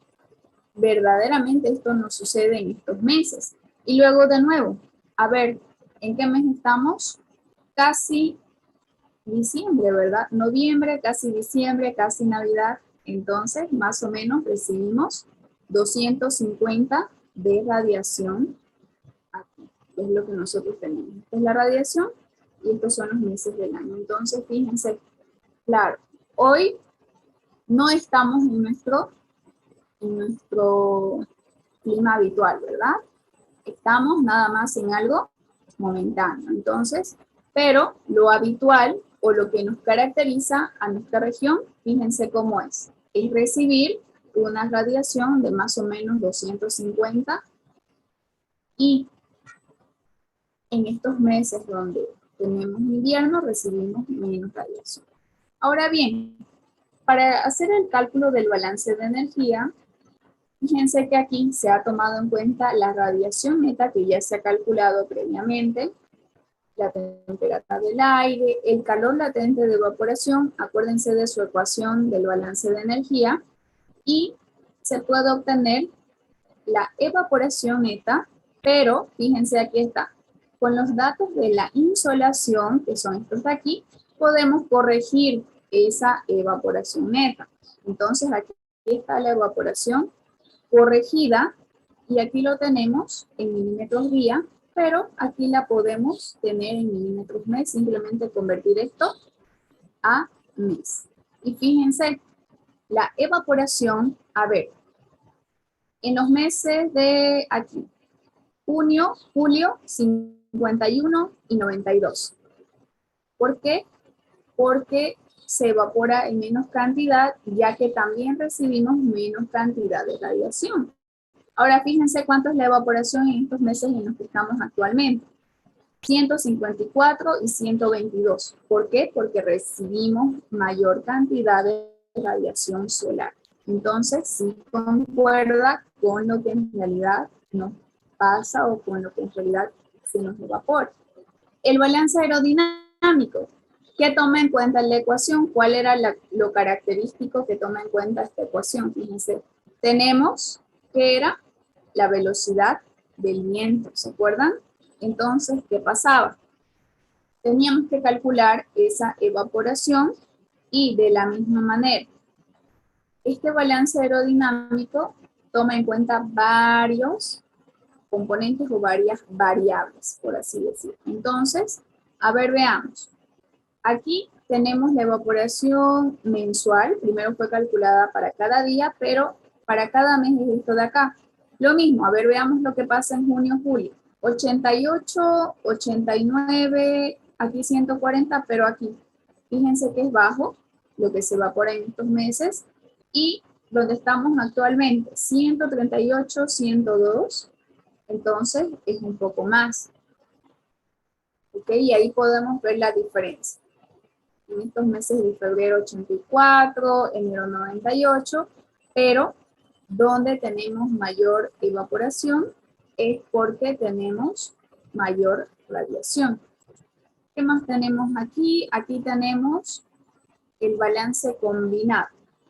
verdaderamente esto no sucede en estos meses. Y luego de nuevo, a ver, ¿en qué mes estamos? Casi diciembre, ¿verdad? Noviembre, casi diciembre, casi Navidad. Entonces, más o menos recibimos 250 de radiación aquí. Es lo que nosotros tenemos. Esta es la radiación y estos son los meses del año. Entonces, fíjense, claro, hoy no estamos en nuestro clima habitual, ¿verdad? Estamos nada más en algo momentáneo. Entonces, pero lo habitual o lo que nos caracteriza a nuestra región, fíjense cómo es recibir una radiación de más o menos 250 y en estos meses donde tenemos invierno recibimos menos radiación. Ahora bien, para hacer el cálculo del balance de energía, fíjense que aquí se ha tomado en cuenta la radiación neta que ya se ha calculado previamente, la temperatura del aire, el calor latente de evaporación, acuérdense de su ecuación del balance de energía, y se puede obtener la evaporación neta, pero fíjense aquí está, con los datos de la insolación, que son estos de aquí, podemos corregir esa evaporación neta. Entonces aquí está la evaporación corregida y aquí lo tenemos en milímetros día, pero aquí la podemos tener en milímetros mes, simplemente convertir esto a mes. Y fíjense, la evaporación, a ver, en los meses de aquí, junio, julio, 51 y 92. ¿Por qué? Porque se evapora en menos cantidad, ya que también recibimos menos cantidad de radiación. Ahora fíjense cuánto es la evaporación en estos meses en los que estamos actualmente. 154 y 122. ¿Por qué? Porque recibimos mayor cantidad de radiación solar. Entonces, sí concuerda con lo que en realidad nos pasa o con lo que en realidad se nos evapora. El balance aerodinámico. ¿Qué toma en cuenta la ecuación? ¿Cuál era lo característico que toma en cuenta esta ecuación? Fíjense, tenemos que era la velocidad del viento, ¿se acuerdan? Entonces, ¿qué pasaba? Teníamos que calcular esa evaporación y de la misma manera, este balance aerodinámico toma en cuenta varios componentes o varias variables, por así decirlo. Entonces, a ver, veamos. Aquí tenemos la evaporación mensual. Primero fue calculada para cada día, pero para cada mes es esto de acá. Lo mismo, a ver, veamos lo que pasa en junio, julio. 88, 89, aquí 140, pero aquí, fíjense que es bajo lo que se evapora en estos meses, y donde estamos actualmente, 138, 102, entonces es un poco más. ¿Ok? Y ahí podemos ver la diferencia. En estos meses de febrero 84, enero 98, pero donde tenemos mayor evaporación es porque tenemos mayor radiación. ¿Qué más tenemos aquí? Aquí tenemos el balance combinado,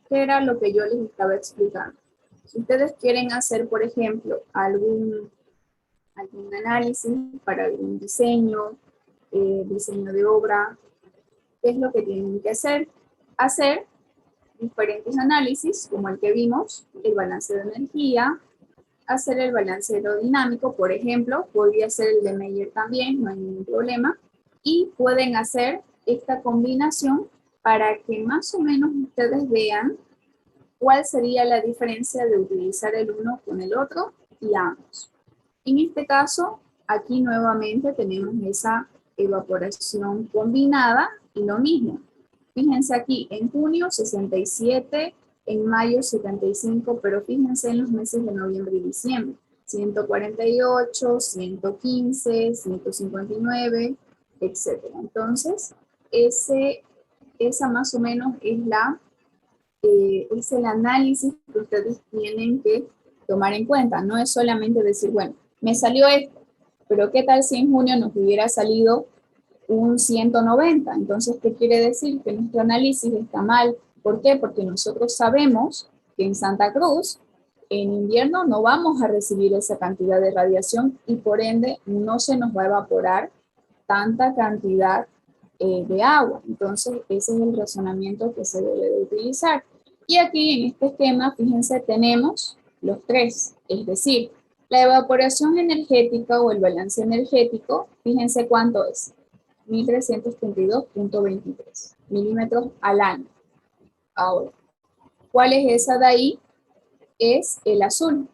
que era lo que yo les estaba explicando. Si ustedes quieren hacer, por ejemplo, algún análisis para algún diseño, diseño de obra, ¿qué es lo que tienen que hacer? Hacer diferentes análisis, como el que vimos, el balance de energía, hacer el balance aerodinámico, por ejemplo, podría ser el de Meyer también, no hay ningún problema, y pueden hacer esta combinación para que más o menos ustedes vean cuál sería la diferencia de utilizar el uno con el otro y ambos. En este caso, aquí nuevamente tenemos esa evaporación combinada y lo mismo. Fíjense aquí, en junio 67, en mayo 75, pero fíjense en los meses de noviembre y diciembre. 148, 115, 159, etc. Entonces, esa más o menos es el análisis que ustedes tienen que tomar en cuenta. No es solamente decir, bueno, me salió esto, pero ¿qué tal si en junio nos hubiera salido un 190? Entonces, ¿qué quiere decir? Que nuestro análisis está mal. ¿Por qué? Porque nosotros sabemos que en Santa Cruz, en invierno, no vamos a recibir esa cantidad de radiación y por ende no se nos va a evaporar tanta cantidad de agua. Entonces, ese es el razonamiento que se debe de utilizar. Y aquí en este esquema, fíjense, tenemos los tres, es decir, la evaporación energética o el balance energético, fíjense cuánto es, 1332.23 milímetros al año. Ahora, ¿cuál es esa de ahí? Es el azul,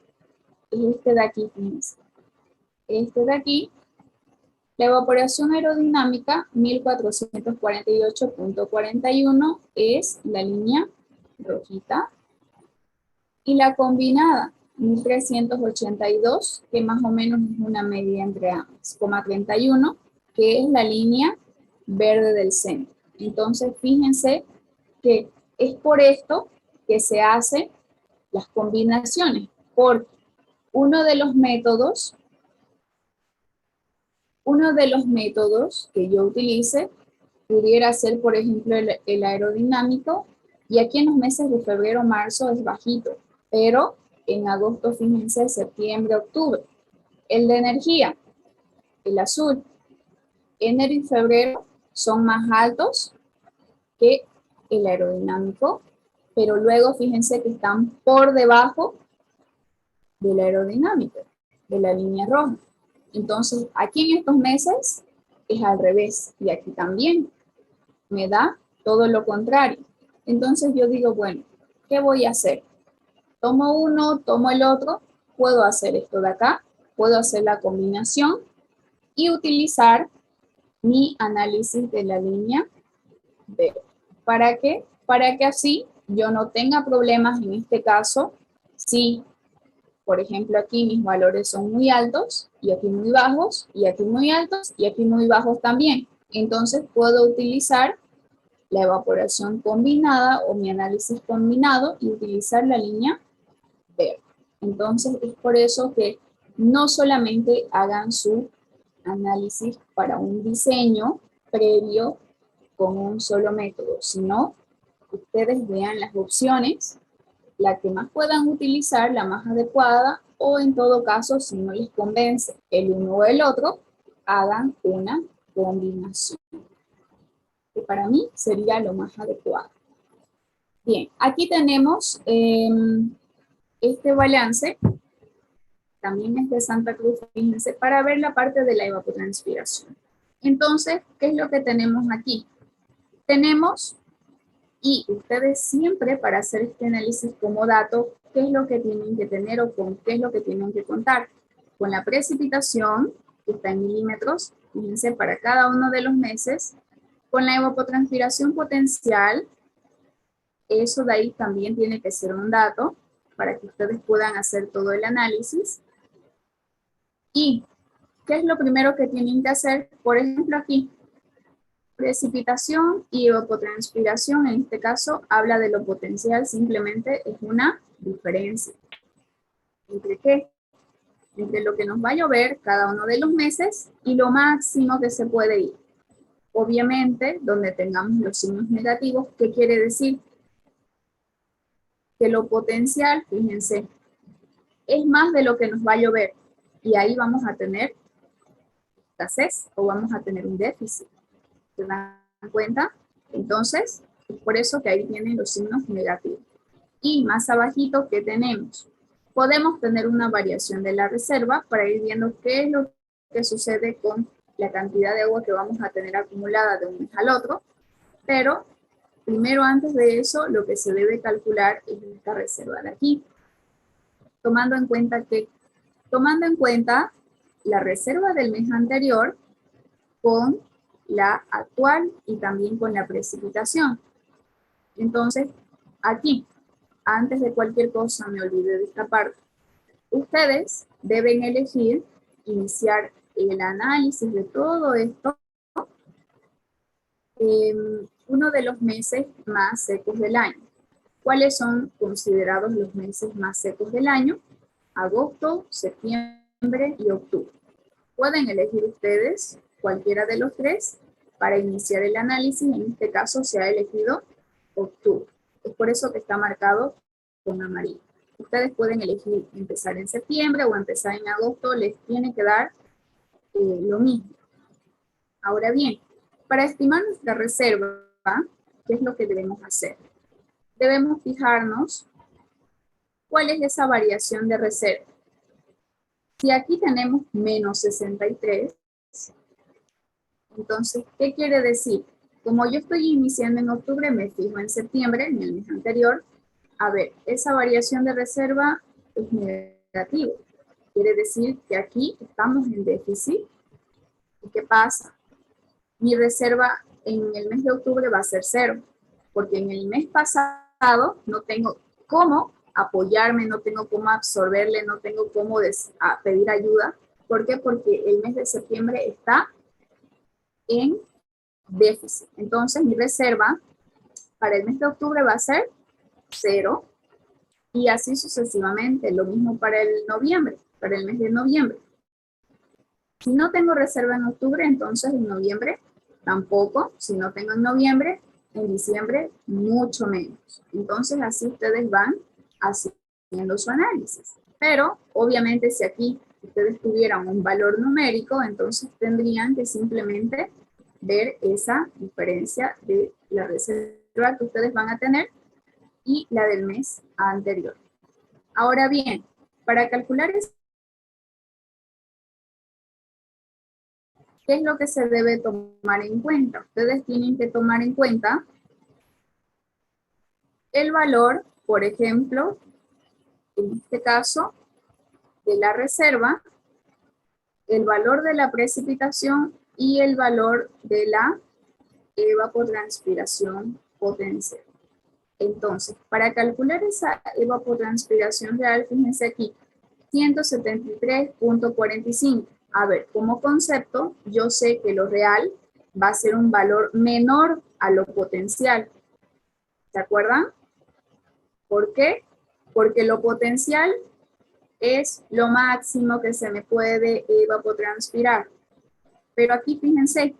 es este de aquí, fíjense. Este de aquí, la evaporación aerodinámica, 1448.41 es la línea rojita. Y la combinada, 1382, que más o menos es una medida entre ambas, 31, que es la línea verde del centro. Entonces, fíjense que es por esto que se hacen las combinaciones, porque uno de los métodos que yo utilice pudiera ser, por ejemplo, el aerodinámico, y aquí en los meses de febrero, marzo es bajito, pero en agosto, fíjense, septiembre, octubre. El de energía, el azul, enero y febrero son más altos que el aerodinámico, pero luego fíjense que están por debajo del aerodinámico, de la línea roja. Entonces, aquí en estos meses es al revés, y aquí también me da todo lo contrario. Entonces yo digo, bueno, ¿qué voy a hacer? Tomo uno, tomo el otro, puedo hacer esto de acá, puedo hacer la combinación y utilizar mi análisis de la línea B. ¿Para qué? Para que así yo no tenga problemas en este caso si, por ejemplo, aquí mis valores son muy altos y aquí muy bajos y aquí muy altos y aquí muy bajos también. Entonces puedo utilizar la evaporación combinada o mi análisis combinado y utilizar la línea verde. Entonces es por eso que no solamente hagan su análisis para un diseño previo con un solo método, sino ustedes vean las opciones, la que más puedan utilizar, la más adecuada, o en todo caso, si no les convence el uno o el otro, hagan una combinación, que para mí sería lo más adecuado. Bien, aquí tenemos este balance, también es de Santa Cruz, fíjense, para ver la parte de la evapotranspiración. Entonces, ¿qué es lo que tenemos aquí? Tenemos, y ustedes siempre para hacer este análisis como dato, qué es lo que tienen que tener o con qué es lo que tienen que contar. Con la precipitación, que está en milímetros, fíjense, para cada uno de los meses. Con la evapotranspiración potencial, eso de ahí también tiene que ser un dato para que ustedes puedan hacer todo el análisis. ¿Y qué es lo primero que tienen que hacer? Por ejemplo, aquí, precipitación y evapotranspiración, en este caso, habla de lo potencial, simplemente es una diferencia. ¿Entre qué? Entre lo que nos va a llover cada uno de los meses y lo máximo que se puede ir. Obviamente, donde tengamos los signos negativos, ¿qué quiere decir? Que lo potencial, fíjense, es más de lo que nos va a llover. Y ahí vamos a tener escasez o vamos a tener un déficit. ¿Se dan cuenta? Entonces, es por eso que ahí tienen los signos negativos. Y más abajito, ¿qué tenemos? Podemos tener una variación de la reserva para ir viendo qué es lo que sucede con la cantidad de agua que vamos a tener acumulada de un mes al otro, pero primero, antes de eso, lo que se debe calcular es esta reserva de aquí, tomando en cuenta la reserva del mes anterior con la actual y también con la precipitación. Entonces, aquí, antes de cualquier cosa, me olvidé de esta parte, ustedes deben elegir iniciar el análisis de todo esto en uno de los meses más secos del año. ¿Cuáles son considerados los meses más secos del año? Agosto, septiembre y octubre. Pueden elegir ustedes cualquiera de los tres para iniciar el análisis. En este caso se ha elegido octubre. Es por eso que está marcado con amarillo. Ustedes pueden elegir empezar en septiembre o empezar en agosto, les tiene que dar lo mismo. Ahora bien, para estimar nuestra reserva, ¿qué es lo que debemos hacer? Debemos fijarnos cuál es esa variación de reserva. Si aquí tenemos menos 63, entonces, ¿qué quiere decir? Como yo estoy iniciando en octubre, me fijo en septiembre, en el mes anterior. A ver, esa variación de reserva es negativa. Quiere decir que aquí estamos en déficit. ¿Y qué pasa? Mi reserva en el mes de octubre va a ser 0, porque en el mes pasado no tengo cómo apoyarme, no tengo cómo absorberle, no tengo cómo pedir ayuda. ¿Por qué? Porque el mes de septiembre está en déficit. Entonces mi reserva para el mes de octubre va a ser 0 y así sucesivamente. Lo mismo para el noviembre, para el mes de noviembre. Si no tengo reserva en octubre, entonces en noviembre tampoco. Si no tengo en noviembre, en diciembre mucho menos. Entonces así ustedes van haciendo su análisis. Pero obviamente si aquí ustedes tuvieran un valor numérico, entonces tendrían que simplemente ver esa diferencia de la reserva que ustedes van a tener y la del mes anterior. Ahora bien, para calcular ¿qué es lo que se debe tomar en cuenta? Ustedes tienen que tomar en cuenta el valor, por ejemplo, en este caso, de la reserva, el valor de la precipitación y el valor de la evapotranspiración potencial. Entonces, para calcular esa evapotranspiración real, fíjense aquí, 173.45. A ver, como concepto, yo sé que lo real va a ser un valor menor a lo potencial. ¿Se acuerdan? ¿Por qué? Porque lo potencial es lo máximo que se me puede evapotranspirar. Pero aquí fíjense,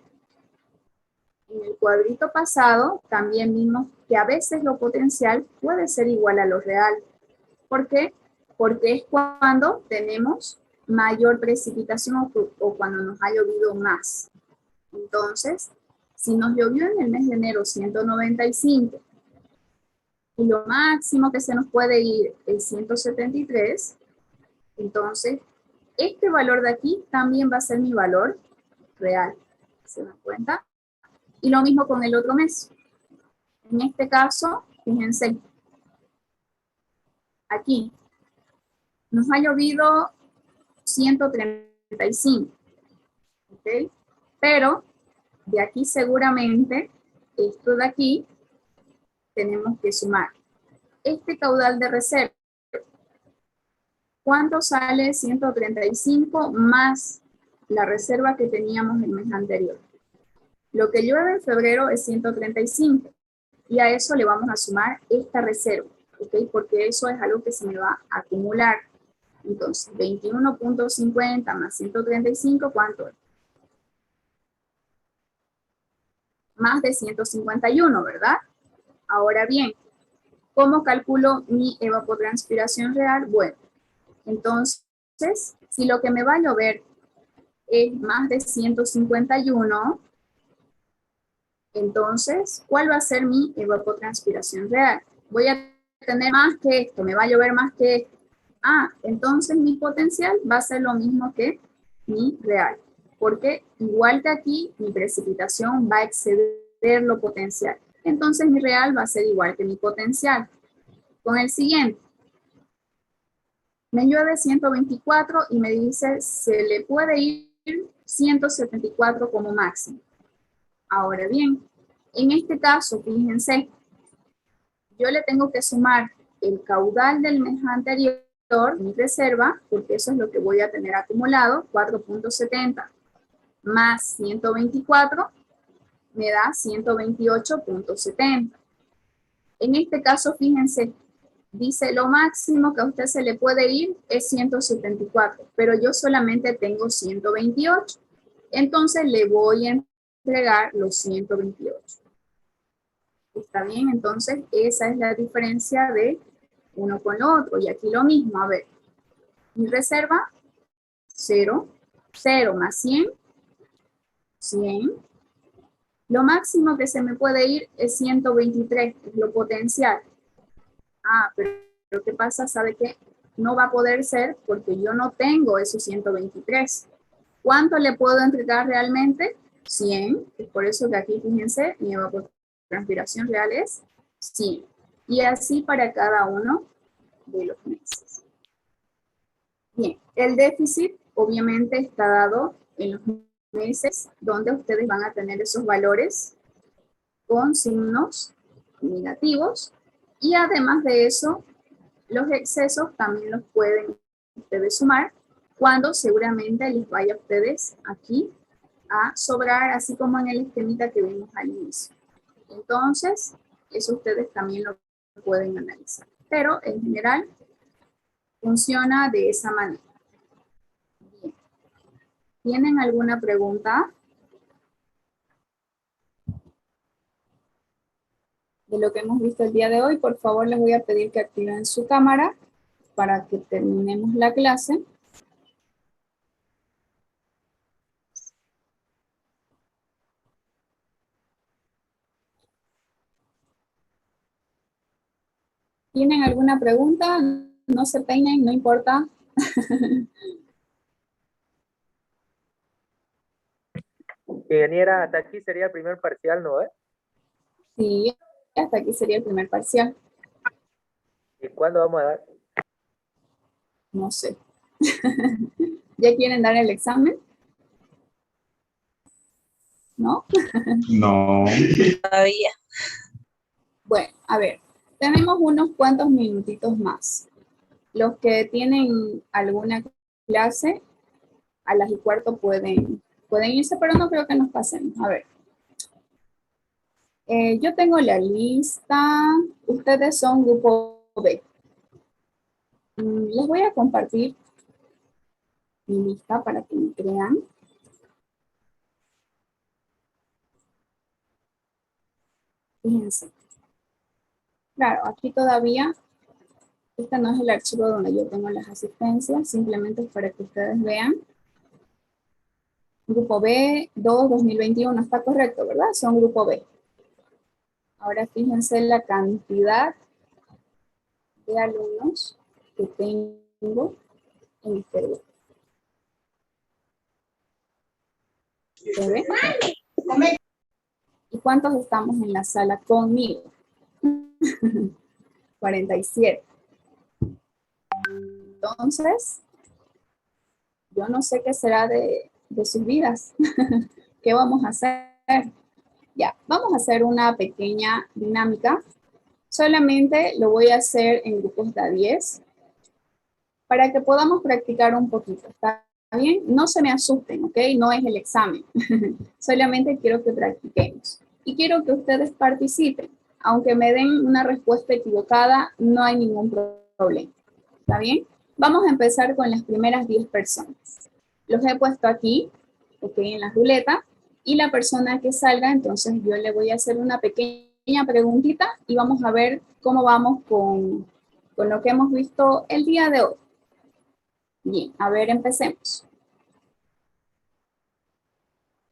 en el cuadrito pasado también vimos que a veces lo potencial puede ser igual a lo real. ¿Por qué? Porque es cuando tenemos mayor precipitación o cuando nos ha llovido más. Entonces, si nos llovió en el mes de enero 195 y lo máximo que se nos puede ir es 173, entonces este valor de aquí también va a ser mi valor real. ¿Se dan cuenta? Y lo mismo con el otro mes. En este caso, fíjense, aquí, nos ha llovido 135, ¿ok? Pero de aquí seguramente, esto de aquí, tenemos que sumar. Este caudal de reserva, ¿cuánto sale 135 más la reserva que teníamos el mes anterior? Lo que llueve en febrero es 135 y a eso le vamos a sumar esta reserva, ¿ok? Porque eso es algo que se me va a acumular. Entonces, 21.50 más 135, ¿cuánto es? Más de 151, ¿verdad? Ahora bien, ¿cómo calculo mi evapotranspiración real? Bueno, entonces, si lo que me va a llover es más de 151, entonces, ¿cuál va a ser mi evapotranspiración real? Voy a tener más que esto, me va a llover más que esto. Ah, entonces mi potencial va a ser lo mismo que mi real, porque igual que aquí, mi precipitación va a exceder lo potencial. Entonces mi real va a ser igual que mi potencial. Con el siguiente, me llueve 124 y me dice, se le puede ir 174 como máximo. Ahora bien, en este caso, fíjense, yo le tengo que sumar el caudal del mes anterior, mi reserva, porque eso es lo que voy a tener acumulado, 4.70 más 124, me da 128.70. En este caso, fíjense, dice lo máximo que a usted se le puede ir es 174, pero yo solamente tengo 128. Entonces le voy a entregar los 128. ¿Está bien? Entonces esa es la diferencia de uno con lo otro. Y aquí lo mismo, a ver, mi reserva, 0, 0 más 100, 100. Lo máximo que se me puede ir es 123, es lo potencial. Ah, pero ¿qué pasa? ¿Sabe qué? No va a poder ser porque yo no tengo esos 123. ¿Cuánto le puedo entregar realmente? 100. Es por eso que aquí, fíjense, mi evapotranspiración real es 100. Y así para cada uno de los meses. Bien, el déficit obviamente está dado en los meses donde ustedes van a tener esos valores con signos negativos y además de eso, los excesos también los pueden ustedes sumar cuando seguramente les vaya a ustedes aquí a sobrar, así como en el esquemita que vimos al inicio. Entonces, eso ustedes también lo pueden analizar. Pero en general, funciona de esa manera. Bien. ¿Tienen alguna pregunta de lo que hemos visto el día de hoy? Por favor, les voy a pedir que activen su cámara para que terminemos la clase. ¿Tienen alguna pregunta? No se peinen, no importa. Ingeniera, hasta aquí sería el primer parcial, ¿no? Sí, hasta aquí sería el primer parcial. ¿Y cuándo vamos a dar? No sé. ¿Ya quieren dar el examen? ¿No? No. Todavía. Bueno, a ver, tenemos unos cuantos minutitos más. Los que tienen alguna clase, a las y cuarto pueden irse, pero no creo que nos pasemos. A ver. Yo tengo la lista. Ustedes son grupo B. Les voy a compartir mi lista para que me crean. Fíjense. Claro, aquí todavía, este no es el archivo donde yo tengo las asistencias, simplemente es para que ustedes vean. Grupo B, 2, 2021, está correcto, ¿verdad? Son grupo B. Ahora fíjense la cantidad de alumnos que tengo en este grupo. ¿Se ve? ¿Y cuántos estamos en la sala conmigo? 47. Entonces, yo no sé qué será de sus vidas. ¿Qué vamos a hacer? Ya, vamos a hacer una pequeña dinámica. Solamente lo voy a hacer en grupos de a 10 para que podamos practicar un poquito. ¿Está bien? No se me asusten, ¿ok? No es el examen. Solamente quiero que practiquemos. Y quiero que ustedes participen. Aunque me den una respuesta equivocada, no hay ningún problema. ¿Está bien? Vamos a empezar con las primeras 10 personas. Los he puesto aquí, ¿ok? En la ruleta. Y la persona que salga, entonces yo le voy a hacer una pequeña preguntita y vamos a ver cómo vamos con lo que hemos visto el día de hoy. Bien, a ver, empecemos.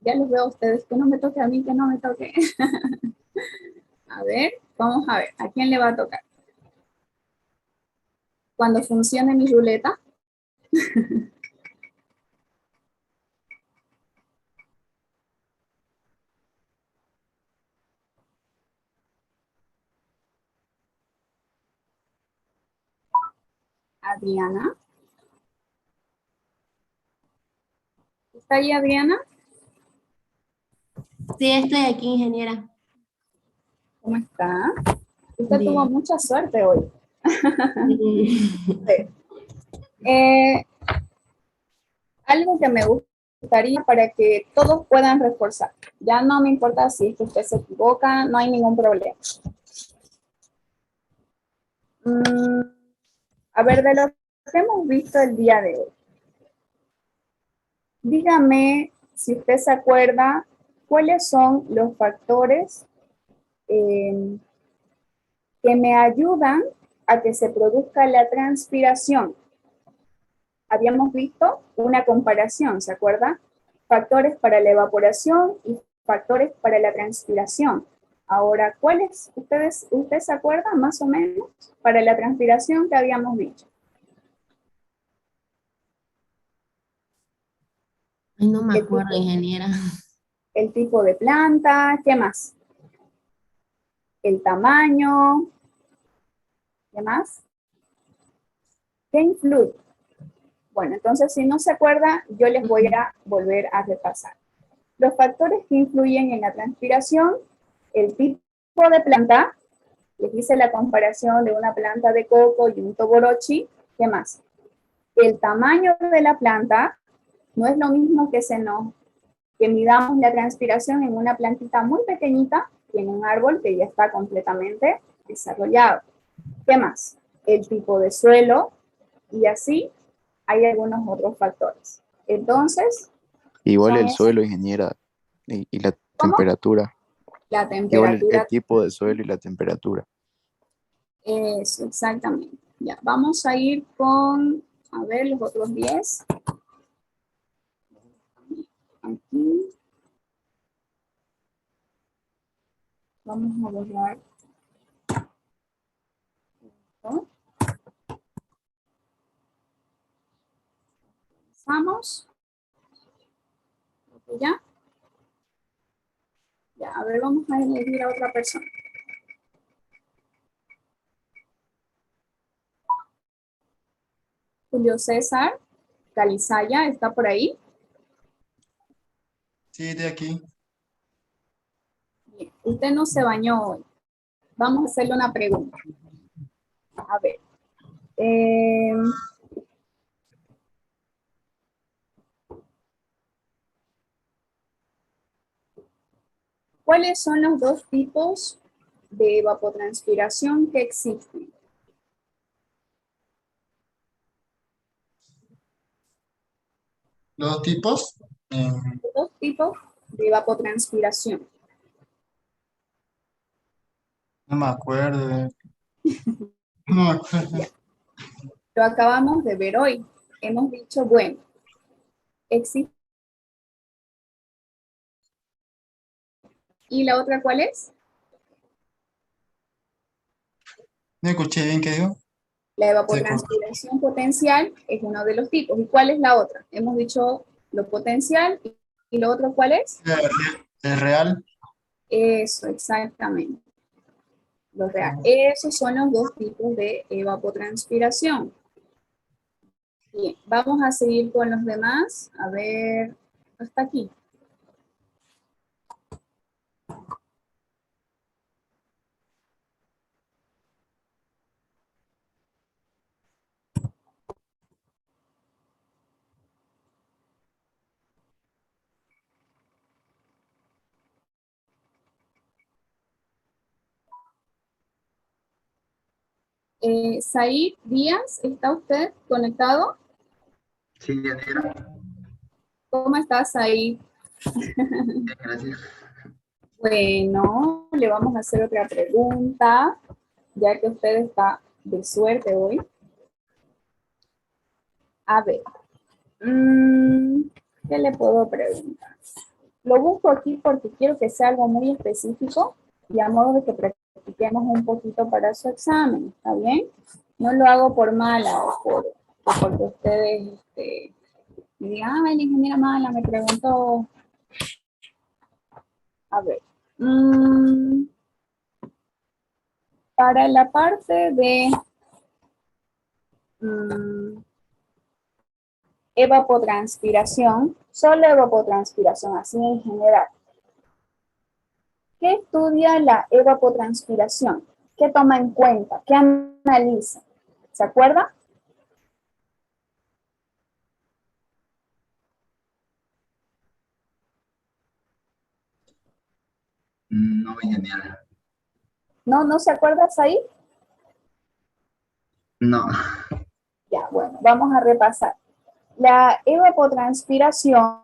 Ya los veo a ustedes, que no me toque a mí, que no me toque. A ver, vamos a ver, ¿a quién le va a tocar? Cuando funcione mi ruleta. Adriana. ¿Está ahí Adriana? Sí, estoy aquí, ingeniera. ¿Cómo está? Usted tuvo Bien. mucha suerte hoy. Sí. Algo que me gustaría para que todos puedan reforzar. Ya no me importa si es que usted se equivoca, no hay ningún problema. A ver, de lo que hemos visto el día de hoy, dígame si usted se acuerda cuáles son los factores que me ayudan a que se produzca la transpiración. Habíamos visto una comparación, ¿se acuerda? Factores para la evaporación y factores para la transpiración. Ahora, ¿cuáles? ¿Usted se acuerda más o menos para la transpiración que habíamos dicho? Ay, no me El acuerdo, tipo, ingeniera. el tipo de planta, ¿qué más? El tamaño, ¿qué más? ¿Qué influye? Bueno, entonces si no se acuerda, yo les voy a volver a repasar. Los factores que influyen en la transpiración, el tipo de planta, les hice la comparación de una planta de coco y un toborochi, ¿qué más? El tamaño de la planta, no es lo mismo que midamos la transpiración en una plantita muy pequeñita que en un árbol que ya está completamente desarrollado. ¿Qué más? El tipo de suelo y así hay algunos otros factores. Entonces, Igual son el esos. suelo, ingeniera, y la ¿Cómo? temperatura. La Igual el temperatura. tipo de suelo y la temperatura. Eso, exactamente. Ya, vamos a ir con, a ver, los otros 10. Aquí. Vamos a borrar esto. Pasamos. Ya. Ya, a ver, vamos a elegir a otra persona. Julio César Calizaya, ¿está por ahí? Sí, de aquí. Bien. Usted no se bañó hoy. Vamos a hacerle una pregunta. A ver. ¿Cuáles son los dos tipos de evapotranspiración que existen? Los tipos, Dos tipos de evapotranspiración. no me acuerdo. No me acuerdo. Ya. Lo acabamos de ver hoy. Hemos dicho, bueno, existe. ¿Y la otra cuál es? No escuché bien qué dijo. La Se cortó. evapotranspiración potencial es uno de los tipos. ¿Y cuál es la otra? Hemos dicho lo potencial y lo otro ¿cuál es? Es real. Eso, exactamente. Lo real. Esos son los dos tipos de evapotranspiración. Bien, vamos a seguir con los demás. A ver, hasta aquí. Said Díaz, ¿está usted conectado? Sí, Yanira, ¿Cómo está, Said? gracias. Bueno, le vamos a hacer otra pregunta, ya que usted está de suerte hoy. A ver, ¿qué le puedo preguntar? Lo busco aquí porque quiero que sea algo muy específico y a modo de que practiquemos un poquito para su examen, ¿está bien? No lo hago por mala o porque ustedes me digan, ay, la ingeniera mala me preguntó. A ver, para la parte de evapotranspiración, solo evapotranspiración, así en general. ¿Qué estudia la evapotranspiración? ¿Qué toma en cuenta? ¿Qué analiza? ¿Se acuerda? No, Yanira. ¿No se acuerda ahí? No. Ya, bueno, vamos a repasar. La evapotranspiración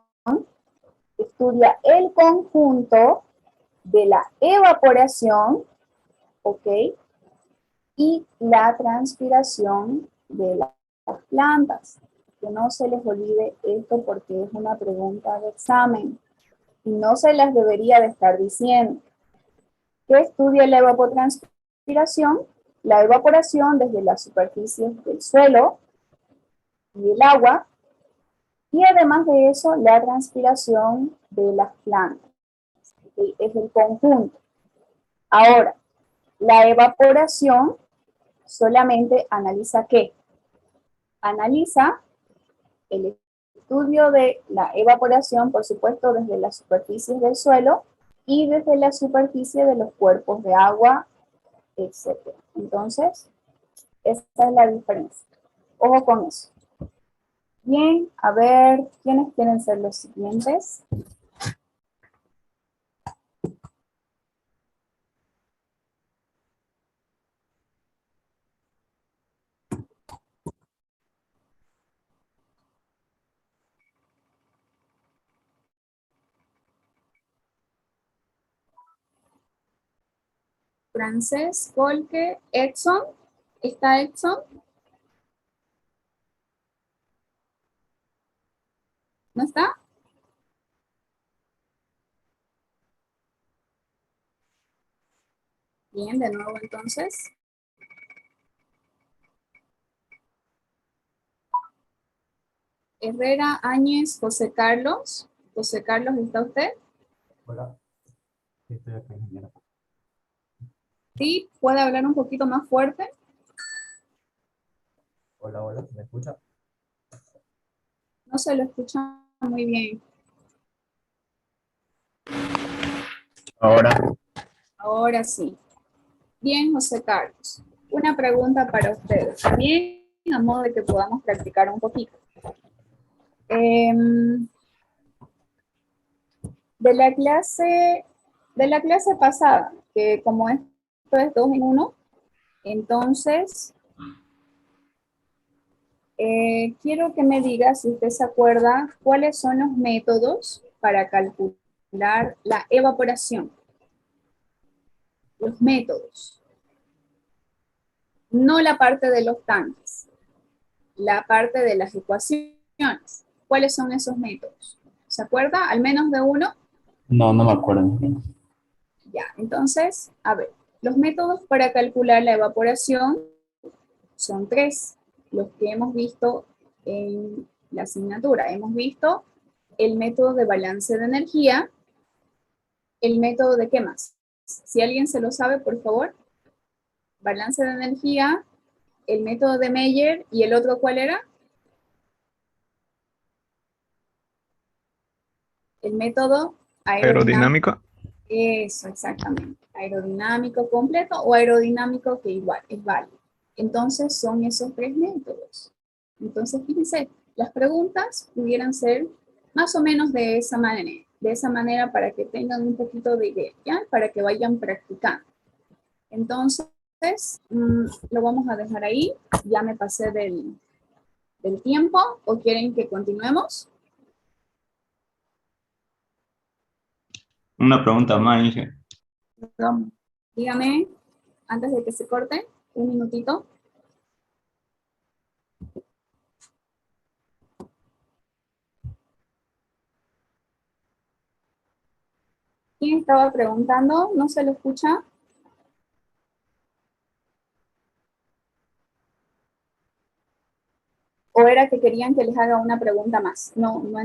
estudia el conjunto de la evaporación, ¿ok? Y la transpiración de las plantas. Que no se les olvide esto porque es una pregunta de examen y no se las debería de estar diciendo. ¿Qué estudia la evapotranspiración? La evaporación desde las superficies del suelo y el agua, y además de eso, la transpiración de las plantas. ¿Okay? Es el conjunto. Ahora, la evaporación solamente analiza ¿qué? Analiza el estudio de la evaporación, por supuesto, desde las superficies del suelo y desde la superficie de los cuerpos de agua, etc. Entonces, esa es la diferencia. Ojo con eso. Bien, a ver, ¿quiénes quieren ser los siguientes? Francés, Colque, Edson. ¿Está Edson? ¿No está? Bien, de nuevo entonces. Herrera, Áñez, José Carlos. José Carlos, ¿está usted? Hola, estoy acá, ingeniera. Sí, puede hablar un poquito más fuerte. Hola, hola, ¿me escucha? No se lo escucha muy bien. Ahora. Ahora sí. Bien, José Carlos. Una pregunta para ustedes. También a modo de que podamos practicar un poquito. De la clase pasada, que como esto es 2 en 1, entonces quiero que me diga, si usted se acuerda, cuáles son los métodos para calcular la evaporación. Los métodos. No la parte de los tanques, la parte de las ecuaciones. ¿Cuáles son esos métodos? ¿Se acuerda? ¿Al menos de uno? No, no me acuerdo. Ya, entonces, a ver, los métodos para calcular la evaporación son 3, los que hemos visto en la asignatura. Hemos visto el método de balance de energía, el método de ¿qué más? Si alguien se lo sabe, por favor. Balance de energía, el método de Meyer y el otro, ¿cuál era? El método aerodinámico. Aerodinámico. Eso, exactamente. Aerodinámico completo o aerodinámico que igual es válido. Entonces son esos tres métodos. Entonces fíjense, las preguntas pudieran ser más o menos de esa manera para que tengan un poquito de idea, ¿ya? Para que vayan practicando. Entonces, lo vamos a dejar ahí. Ya me pasé del tiempo, ¿o quieren que continuemos? Una pregunta más, Inge. Dígame, antes de que se corte, un minutito. ¿Quién estaba preguntando? ¿No se lo escucha? ¿O era que querían que les haga una pregunta más? No, no